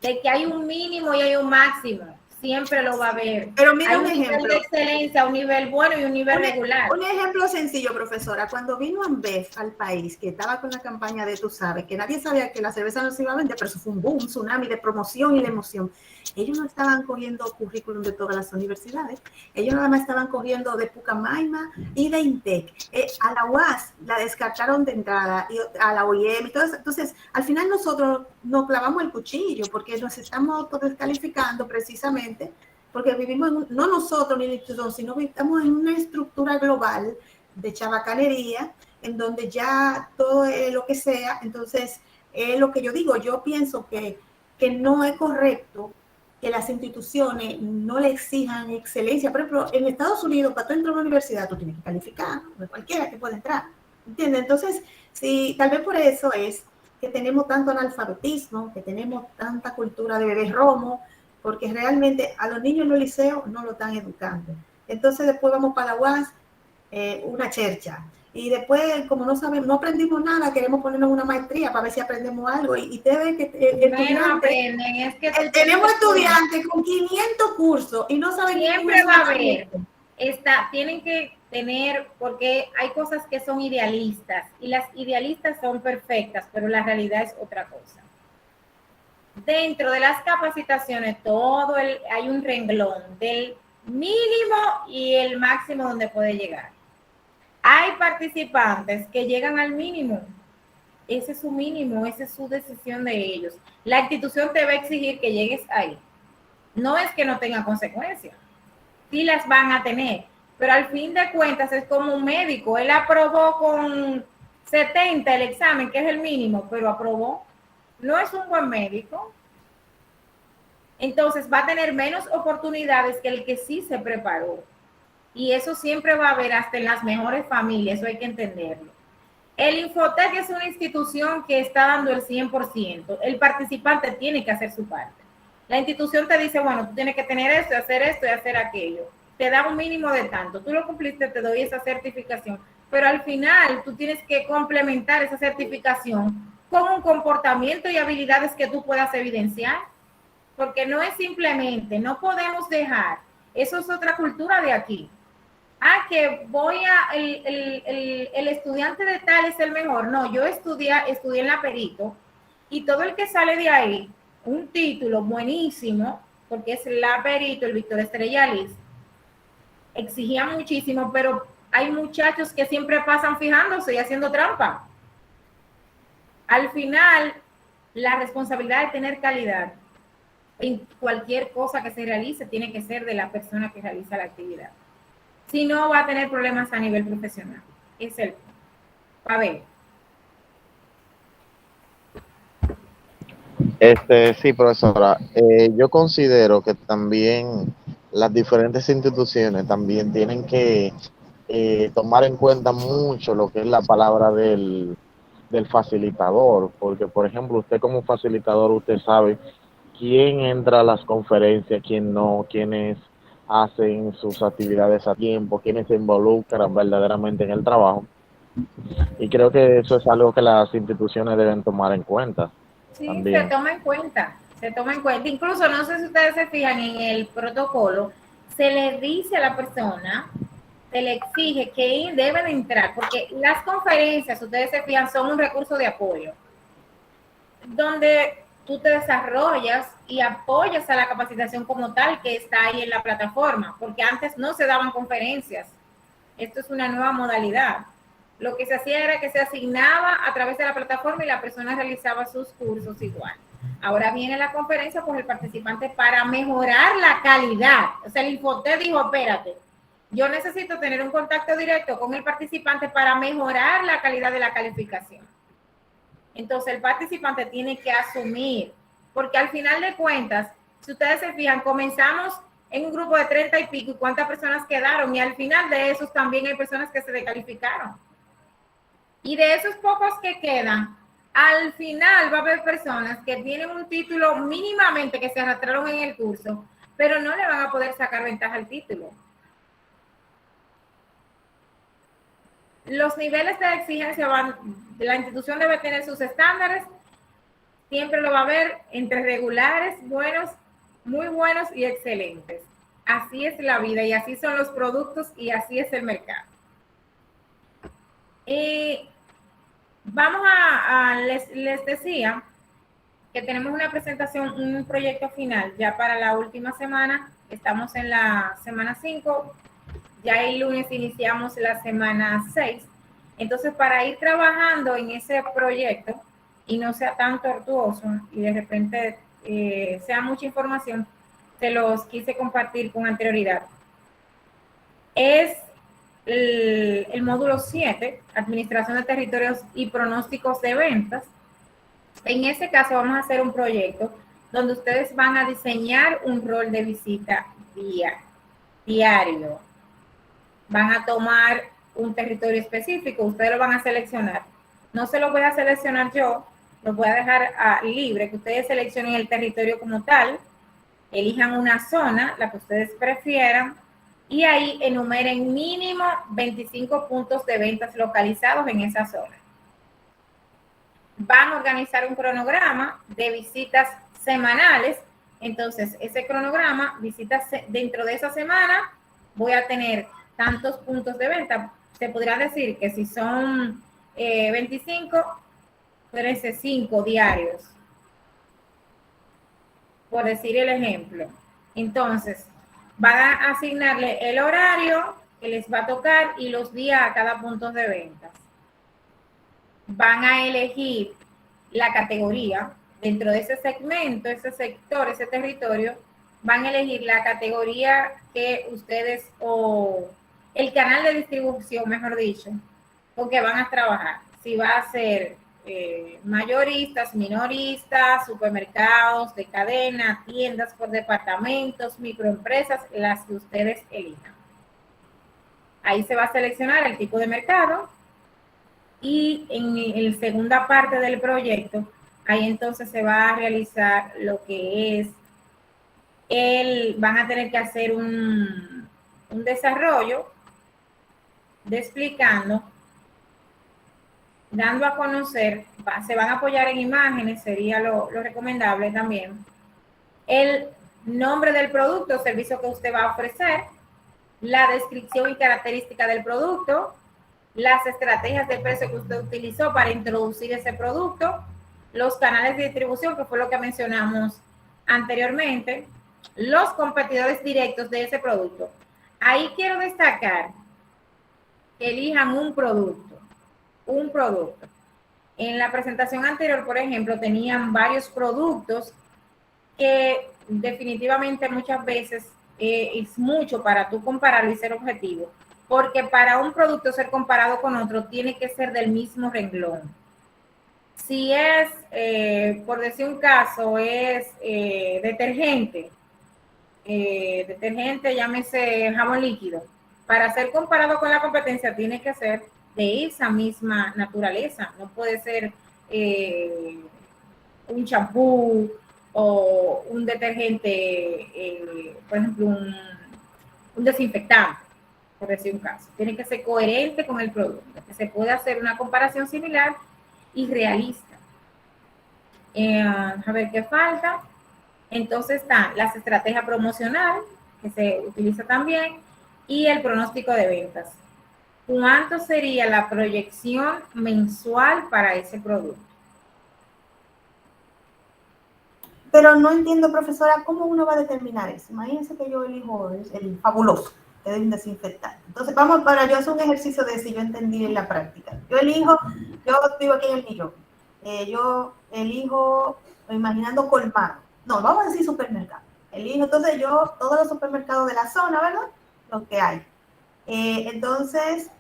S1: de que hay un mínimo y hay un máximo. Siempre lo va a haber.
S4: Pero mira,
S1: hay un nivel de excelencia, un nivel bueno y un nivel regular.
S4: Un ejemplo sencillo, profesora. Cuando vino Ambev al país, que estaba con la campaña de Tú sabes, que nadie sabía que la cerveza no se iba a vender, pero eso fue un boom, un tsunami de promoción y de emoción. Ellos no estaban cogiendo currículum de todas las universidades. Ellos nada más estaban cogiendo de Pucamaima y de INTEC. A la UAS la descartaron de entrada, y a la OIM y todo eso. Entonces, al final nosotros nos clavamos el cuchillo porque nos estamos autodescalificando precisamente porque vivimos no nosotros ni la institución, sino estamos en una estructura global de chabacanería en donde ya todo es lo que sea. Entonces, lo que yo digo, yo pienso que no es correcto que las instituciones no le exijan excelencia. Por ejemplo, en Estados Unidos, para tú entrar a una universidad, tú tienes que calificar, no es cualquiera que puede entrar, ¿entiendes? Entonces, sí, tal vez por eso es que tenemos tanto analfabetismo, que tenemos tanta cultura de bebé romo, porque realmente a los niños en los liceos no lo están educando. Entonces, después vamos para la UAS, una chercha. y después, como no sabemos, no aprendimos nada, queremos ponernos una maestría para ver si aprendemos algo. Y te ves que
S1: Menos aprenden, es que
S4: tenemos estudiantes con 500 cursos y no saben
S1: siempre va a haber. Tienen que tener, porque hay cosas que son idealistas y las idealistas son perfectas, pero la realidad es otra cosa. Dentro de las capacitaciones, hay un renglón del mínimo y el máximo donde puede llegar. Hay participantes que llegan al mínimo. Ese es su mínimo, esa es su decisión de ellos. La institución te va a exigir que llegues ahí. No es que no tenga consecuencias. Sí las van a tener, pero al fin de cuentas es como un médico. Él aprobó con 70 el examen, que es el mínimo, pero aprobó. No es un buen médico. Entonces va a tener menos oportunidades que el que sí se preparó. Y eso siempre va a haber hasta en las mejores familias, eso hay que entenderlo. El Infotec es una institución que está dando el 100%. El participante tiene que hacer su parte. La institución te dice, bueno, tú tienes que tener esto y hacer aquello. Te da un mínimo de tanto. Tú lo cumpliste, te doy esa certificación. Pero al final tú tienes que complementar esa certificación con un comportamiento y habilidades que tú puedas evidenciar. Porque no es simplemente, no podemos dejar, eso es otra cultura de aquí. Que el estudiante de tal es el mejor. No, yo estudié en la Perito y todo el que sale de ahí, un título buenísimo, porque es la Perito, el Víctor Estrella Liz, exigía muchísimo, pero hay muchachos que siempre pasan fijándose y haciendo trampa. Al final, la responsabilidad de tener calidad en cualquier cosa que se realice tiene que ser de la persona que realiza la actividad. Si no, va a tener problemas a nivel profesional. Es el punto. A ver.
S2: Sí, profesora. Yo considero que también las diferentes instituciones también tienen que tomar en cuenta mucho lo que es la palabra del facilitador, porque por ejemplo usted como facilitador usted sabe quién entra a las conferencias, quién no, quiénes hacen sus actividades a tiempo, quiénes se involucran verdaderamente en el trabajo. Y creo que eso es algo que las instituciones deben tomar en cuenta.
S1: Sí,
S2: también.
S1: se toma en cuenta. Incluso, no sé si ustedes se fijan en el protocolo, se le dice a la persona, se le exige que debe de entrar, porque las conferencias, ustedes se fijan, son un recurso de apoyo, donde tú te desarrollas y apoyas a la capacitación como tal que está ahí en la plataforma, porque antes no se daban conferencias. Esto es una nueva modalidad. Lo que se hacía era que se asignaba a través de la plataforma y la persona realizaba sus cursos igual. Ahora viene la conferencia con el participante para mejorar la calidad. O sea, el Infotec dijo, espérate, yo necesito tener un contacto directo con el participante para mejorar la calidad de la calificación. Entonces el participante tiene que asumir, porque al final de cuentas, si ustedes se fijan, comenzamos en un grupo de 30 y pico, y cuántas personas quedaron, y al final de esos también hay personas que se descalificaron. Y de esos pocos que quedan, al final va a haber personas que tienen un título mínimamente que se arrastraron en el curso, pero no le van a poder sacar ventaja al título. Los niveles de exigencia la institución debe tener sus estándares, siempre lo va a haber entre regulares, buenos, muy buenos y excelentes. Así es la vida y así son los productos y así es el mercado. Vamos les decía que tenemos una presentación, un proyecto final ya para la última semana. Estamos en la semana 5, ya el lunes iniciamos la semana 6. Entonces, para ir trabajando en ese proyecto y no sea tan tortuoso y de repente sea mucha información, se los quise compartir con anterioridad. Es el módulo 7, Administración de Territorios y Pronósticos de Ventas. En ese caso vamos a hacer un proyecto donde ustedes van a diseñar un rol de visita diario. Van a tomar un territorio específico, ustedes lo van a seleccionar. No se lo voy a seleccionar yo, lo voy a dejar libre, que ustedes seleccionen el territorio como tal, elijan una zona, la que ustedes prefieran, y ahí enumeren mínimo 25 puntos de ventas localizados en esa zona. Van a organizar un cronograma de visitas semanales. Entonces, ese cronograma, visitas dentro de esa semana, voy a tener tantos puntos de venta. Se podría decir que si son 25, 5 diarios, por decir el ejemplo. Entonces, van a asignarle el horario que les va a tocar y los días a cada punto de ventas. Van a elegir la categoría dentro de ese segmento, ese sector, ese territorio. Van a elegir la categoría que ustedes, o el canal de distribución, mejor dicho, porque van a trabajar. Si va a ser mayoristas, minoristas, supermercados de cadena, tiendas por departamentos, microempresas, las que ustedes elijan. Ahí se va a seleccionar el tipo de mercado y en la segunda parte del proyecto, ahí entonces se va a realizar lo que es van a tener que hacer un desarrollo explicando, dando a conocer, se van a apoyar en imágenes, sería lo recomendable también, el nombre del producto o servicio que usted va a ofrecer, la descripción y característica del producto, las estrategias de precio que usted utilizó para introducir ese producto, los canales de distribución, que fue lo que mencionamos anteriormente, los competidores directos de ese producto. Ahí quiero destacar que elijan un producto. En la presentación anterior, por ejemplo, tenían varios productos que definitivamente muchas veces es mucho para tú compararlo y ser objetivo, porque para un producto ser comparado con otro tiene que ser del mismo renglón. Si es, por decir un caso, es detergente, llámese jabón líquido, para ser comparado con la competencia tiene que ser de esa misma naturaleza, no puede ser un champú o un detergente, por ejemplo, un desinfectante, por decir un caso. Tiene que ser coherente con el producto, que se pueda hacer una comparación similar y realista. A ver qué falta. Entonces están las estrategias promocionales, que se utiliza también, y el pronóstico de ventas. ¿Cuánto sería la proyección mensual para ese producto?
S4: Pero no entiendo, profesora, ¿cómo uno va a determinar eso? Imagínense que yo elijo el fabuloso, que es un desinfectante. Entonces, vamos para yo hacer un ejercicio de si yo entendí en la práctica. Yo elijo, yo vivo aquí en el millón. Yo elijo, imaginando colmado. No, vamos a decir supermercado. Elijo, entonces yo, todos los supermercados de la zona, ¿verdad? Lo que hay. Entonces,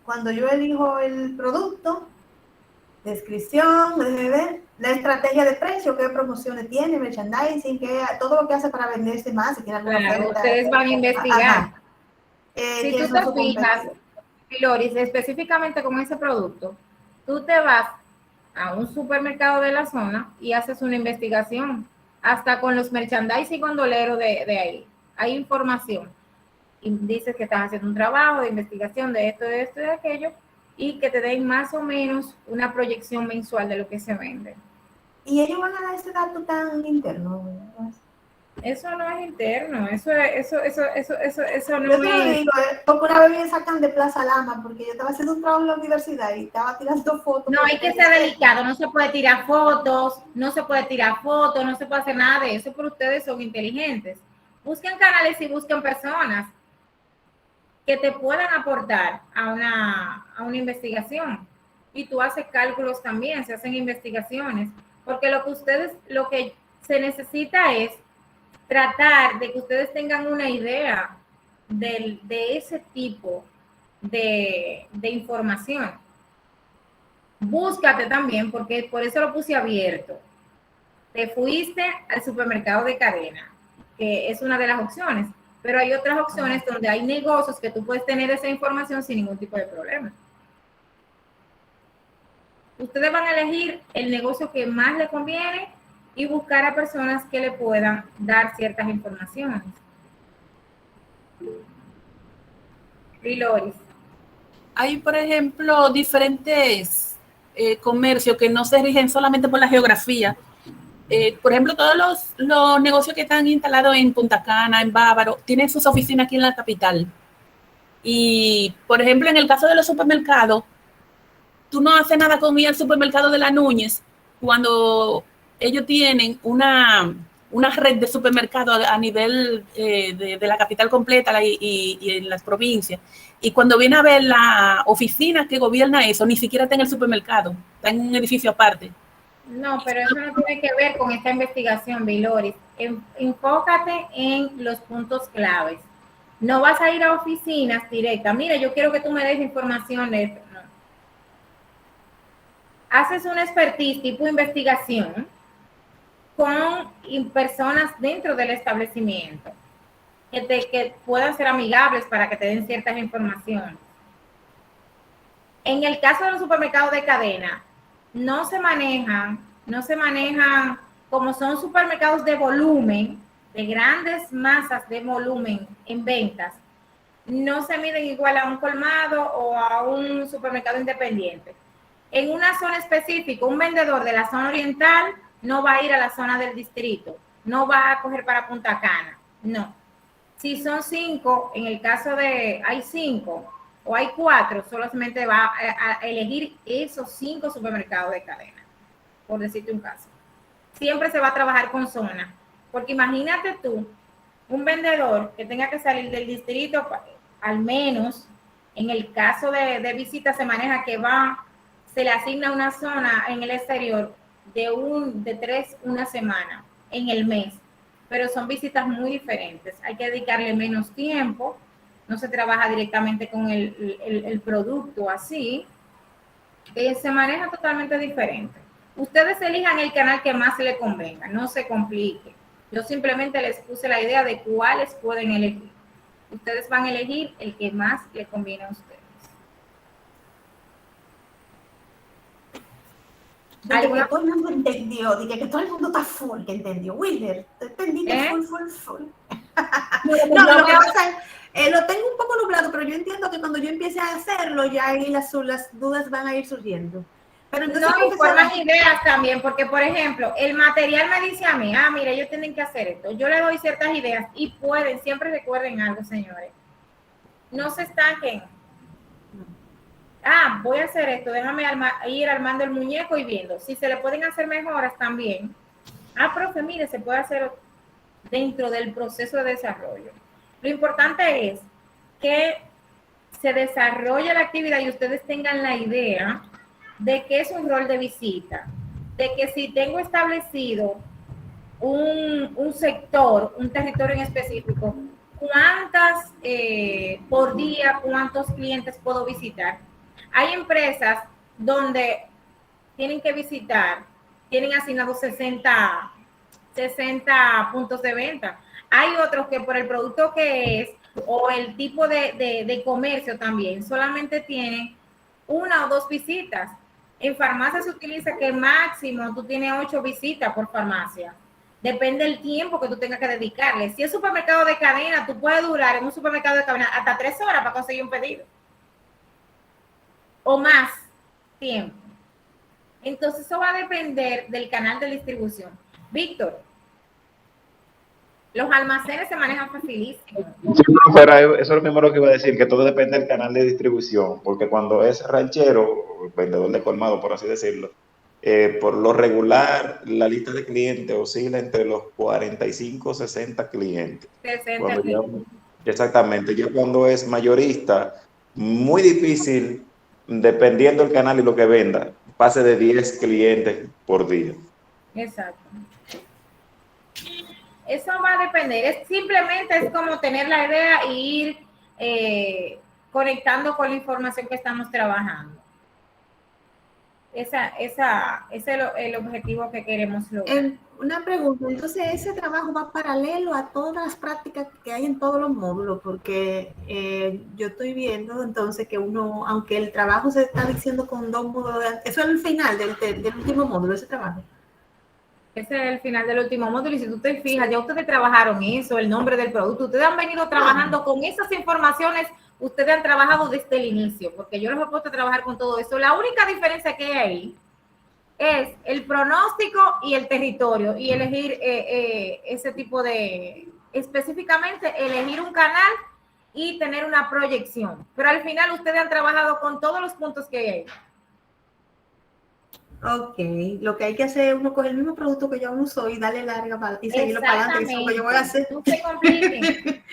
S4: cuando yo elijo el producto, descripción, la estrategia de precio, qué promociones tiene, merchandising, todo lo que hace para venderse más. Si tiene alguna
S1: claro, ustedes van a investigar. Si tú te fijas, Loris, específicamente con ese producto, tú te vas a un supermercado de la zona y haces una investigación, hasta con los merchandising gondoleros de ahí. Hay información. Y dices que estás haciendo un trabajo de investigación de esto, y de aquello, y que te den más o menos una proyección mensual de lo que se vende.
S4: ¿Y ellos van a dar ese dato tan interno?
S1: Eso no es interno, eso no
S4: yo
S1: es.
S4: Yo te lo digo, porque una vez me sacan de Plaza Lama porque yo estaba haciendo un trabajo en la universidad y estaba tirando fotos.
S1: No, hay que ser delicado, no se puede tirar fotos, no se puede hacer nada de eso, pero ustedes son inteligentes. Busquen canales y busquen personas que te puedan aportar a una investigación. Y tú haces cálculos también, se hacen investigaciones, porque lo que se necesita es tratar de que ustedes tengan una idea de ese tipo de información. Búscate también, porque por eso lo puse abierto. Te fuiste al supermercado de cadena, que es una de las opciones, pero hay otras opciones donde hay negocios que tú puedes tener esa información sin ningún tipo de problema. Ustedes van a elegir el negocio que más les conviene y buscar a personas que le puedan dar ciertas informaciones. Loris.
S3: Hay, por ejemplo, diferentes comercios que no se rigen solamente por la geografía. Por ejemplo, todos los negocios que están instalados en Punta Cana, en Bávaro, tienen sus oficinas aquí en la capital. Y, por ejemplo, en el caso de los supermercados, tú no haces nada con ir al supermercado de la Núñez cuando ellos tienen una red de supermercados a nivel de la capital completa y en las provincias. Y cuando viene a ver la oficina que gobierna eso, ni siquiera está en el supermercado, está en un edificio aparte.
S1: No, pero eso no tiene que ver con esta investigación, Viloris. Enfócate en los puntos claves. No vas a ir a oficinas directas. Mira, yo quiero que tú me des información de esto. No. Haces una expertise tipo investigación con personas dentro del establecimiento que puedan ser amigables para que te den ciertas informaciones. En el caso de los supermercados de cadena, no se manejan como son supermercados de volumen, de grandes masas de volumen en ventas, no se miden igual a un colmado o a un supermercado independiente. En una zona específica, un vendedor de la zona oriental no va a ir a la zona del distrito, no va a coger para Punta Cana, no. Si son 5, en el caso de hay 5 o hay 4, solamente va a elegir esos 5 supermercados de cadena, por decirte un caso. Siempre se va a trabajar con zona, porque imagínate tú, un vendedor que tenga que salir del distrito, al menos en el caso de visita se maneja que se le asigna una zona en el exterior de 3 una semana en el mes, pero son visitas muy diferentes, hay que dedicarle menos tiempo, no se trabaja directamente con el producto así, se maneja totalmente diferente. Ustedes elijan el canal que más les convenga, no se complique. Yo simplemente les puse la idea de cuáles pueden elegir. Ustedes van a elegir el que más les conviene a ustedes.
S4: Dije que todo el mundo entendió, dije que todo el mundo está full, que entendió. Wilder, te entendí que full. No, lo que pasa es, lo tengo un poco nublado, pero yo entiendo que cuando yo empiece a hacerlo, ya ahí las dudas van a ir surgiendo. Pero entonces,
S1: no, y formas ideas también, porque por ejemplo, el material me dice a mí, mira, ellos tienen que hacer esto. Yo le doy ciertas ideas y pueden, siempre recuerden algo, señores. No se estanquen. Voy a hacer esto, déjame ir armando el muñeco y viendo. Si se le pueden hacer mejoras también. Profe, mire, se puede hacer dentro del proceso de desarrollo. Lo importante es que se desarrolle la actividad y ustedes tengan la idea de que es un rol de visita, de que si tengo establecido un sector, un territorio en específico, ¿cuántas por día, cuántos clientes puedo visitar? Hay empresas donde tienen que visitar, tienen asignados 60 puntos de venta. Hay otros que por el producto que es o el tipo de comercio también, solamente tienen 1 o 2 visitas. En farmacia se utiliza que máximo tú tienes 8 visitas por farmacia. Depende del tiempo que tú tengas que dedicarle. Si es supermercado de cadena, tú puedes durar en un supermercado de cadena hasta 3 horas para conseguir un pedido. O más tiempo. Entonces, eso va a depender del canal de distribución. Víctor, los almacenes se manejan facilísimo.
S5: Sí, pero eso es lo primero que iba a decir, que todo depende del canal de distribución, porque cuando es ranchero, vendedor de colmado, por así decirlo, por lo regular, la lista de clientes oscila entre los 45 o 60 clientes.
S1: 60 clientes.
S5: Exactamente. Ya cuando es mayorista, muy difícil, dependiendo del canal y lo que venda, pase de 10 clientes por día.
S1: Exacto. Eso va a depender. Simplemente es como tener la idea e ir conectando con la información que estamos trabajando. Ese es el objetivo que queremos lograr.
S4: Una pregunta, entonces ese trabajo va paralelo a todas las prácticas que hay en todos los módulos, porque yo estoy viendo entonces que uno, aunque el trabajo se está diciendo con 2 módulos, eso es el final del último módulo, ese trabajo.
S1: Ese es el final del último módulo y si tú te fijas, ya ustedes trabajaron eso, el nombre del producto, ustedes han venido trabajando con esas informaciones, ustedes han trabajado desde el inicio, porque yo los he puesto a trabajar con todo eso. La única diferencia que hay ahí es el pronóstico y el territorio y elegir ese tipo de, específicamente elegir un canal y tener una proyección, pero al final ustedes han trabajado con todos los puntos que hay ahí.
S4: Ok, lo que hay que hacer es uno coger el mismo producto que yo uso y darle larga y seguirlo para adelante. Eso es lo que yo voy a hacer.
S1: No se compliquen.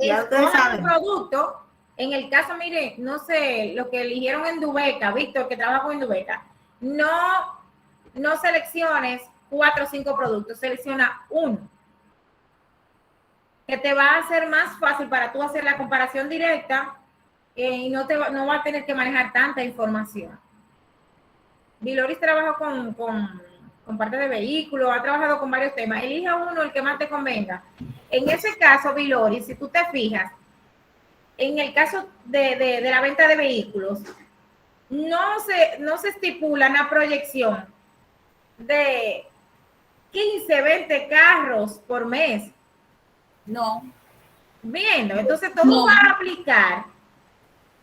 S4: Ya ustedes saben.
S1: Un producto, en el caso, mire, no sé, lo que eligieron en Dubeca, Víctor, que trabaja con Dubeca, no selecciones 4 o 5 productos, selecciona uno, que te va a hacer más fácil para tú hacer la comparación directa y no va a tener que manejar tanta información. Viloris trabaja con parte de vehículos, ha trabajado con varios temas. Elija uno, el que más te convenga. En ese caso, Viloris, si tú te fijas, en el caso de la venta de vehículos, no se estipula una proyección de 15, 20 carros por mes.
S3: No.
S1: Viendo, entonces todo va a aplicar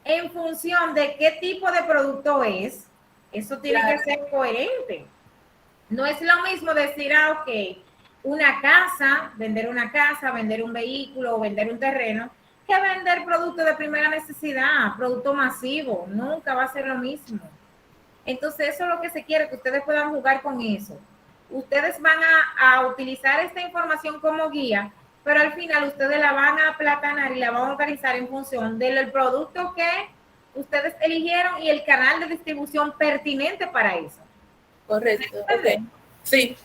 S1: en función de qué tipo de producto es. Eso tiene que ser coherente. No es lo mismo decir, ok, vender una casa, vender un vehículo o vender un terreno, que vender productos de primera necesidad, producto masivo. Nunca va a ser lo mismo. Entonces, eso es lo que se quiere, que ustedes puedan jugar con eso. Ustedes van a utilizar esta información como guía, pero al final ustedes la van a aplatanar y la van a organizar en función del producto que ustedes eligieron y el canal de distribución pertinente para eso.
S3: Correcto. Okay. Sí.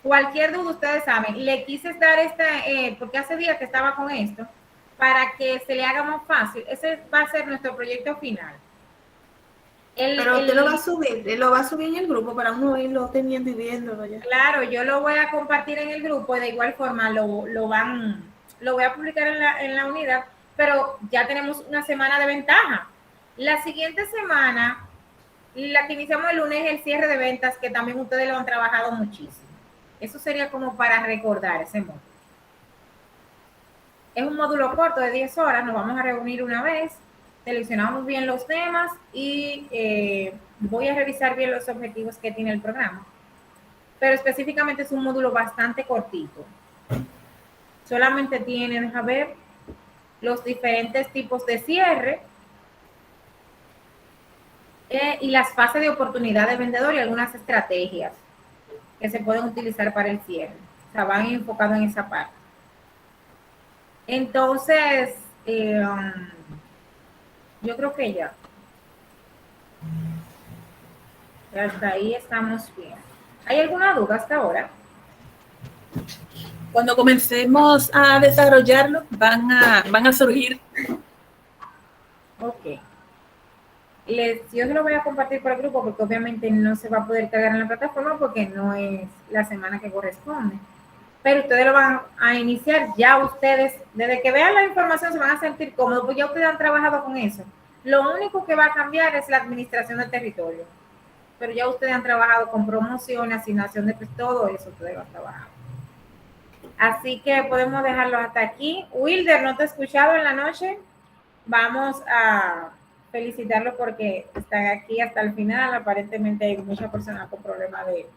S1: Cualquier duda, ustedes saben. Le quise dar porque hace días que estaba con esto, para que se le haga más fácil. Ese va a ser nuestro proyecto final.
S4: Pero usted lo va a subir en el grupo para uno irlo teniendo y viéndolo ya.
S1: Claro, yo lo voy a compartir en el grupo y de igual forma lo voy a publicar en la unidad, pero ya tenemos una semana de ventaja. La siguiente semana, la que iniciamos el lunes, es el cierre de ventas, que también ustedes lo han trabajado muchísimo. Eso sería como para recordar ese módulo. Es un módulo corto de 10 horas, nos vamos a reunir una vez, seleccionamos bien los temas y voy a revisar bien los objetivos que tiene el programa. Pero específicamente es un módulo bastante cortito. Solamente tiene, deja ver, los diferentes tipos de cierre y las fases de oportunidad de vendedor y algunas estrategias que se pueden utilizar para el cierre. O sea, van enfocados en esa parte. Entonces, yo creo que ya. Hasta ahí estamos bien. ¿Hay alguna duda hasta ahora?
S3: Cuando comencemos a desarrollarlo, van a surgir.
S1: Ok. Yo se lo voy a compartir por el grupo porque obviamente no se va a poder cargar en la plataforma porque no es la semana que corresponde. Pero ustedes lo van a iniciar ya ustedes, desde que vean la información se van a sentir cómodos, porque ya ustedes han trabajado con eso. Lo único que va a cambiar es la administración del territorio. Pero ya ustedes han trabajado con promoción, asignación de todo eso ustedes lo han trabajado. Así que podemos dejarlo hasta aquí. Wilder, ¿no te he escuchado en la noche? Vamos a felicitarlo porque están aquí hasta el final. Aparentemente hay muchas personas con problemas de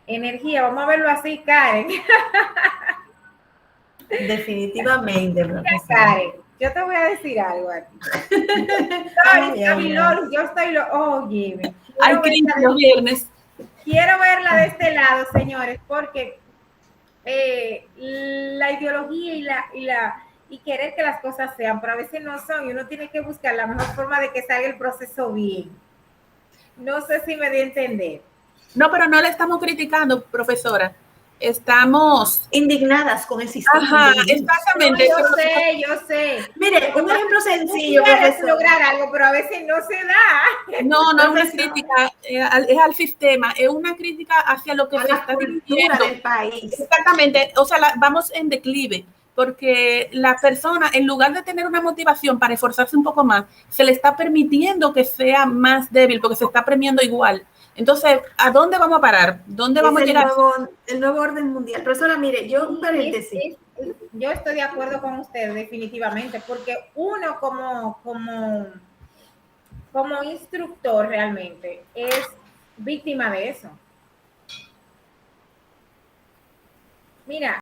S1: energía. Vamos a verlo así, Karen.
S4: Definitivamente, profesora.
S1: Karen, yo te voy a decir algo aquí. Yo estoy oye,
S3: hay crisis los viernes.
S1: Quiero verla de este lado, señores, porque la ideología y querer que las cosas sean, pero a veces no son y uno tiene que buscar la mejor forma de que salga el proceso bien. No sé si me di a entender.
S3: No, pero no le estamos criticando, profesora. Estamos
S4: indignadas con el sistema.
S3: Ajá, exactamente.
S1: No, yo sé.
S4: Mire, un ejemplo sencillo.
S1: Quieres lograr algo, pero a veces no se da.
S3: No es una crítica, es al sistema, es una crítica hacia lo que se está dirigiendo
S4: del país.
S3: Exactamente, o sea, vamos en declive, porque la persona, en lugar de tener una motivación para esforzarse un poco más, se le está permitiendo que sea más débil, porque se está premiando igual. Entonces, ¿a dónde vamos a parar? ¿Dónde vamos a llegar?
S4: El nuevo orden mundial. Profesora, mire, yo un paréntesis.
S1: Yo estoy de acuerdo con usted definitivamente, porque uno como instructor realmente es víctima de eso. Mira,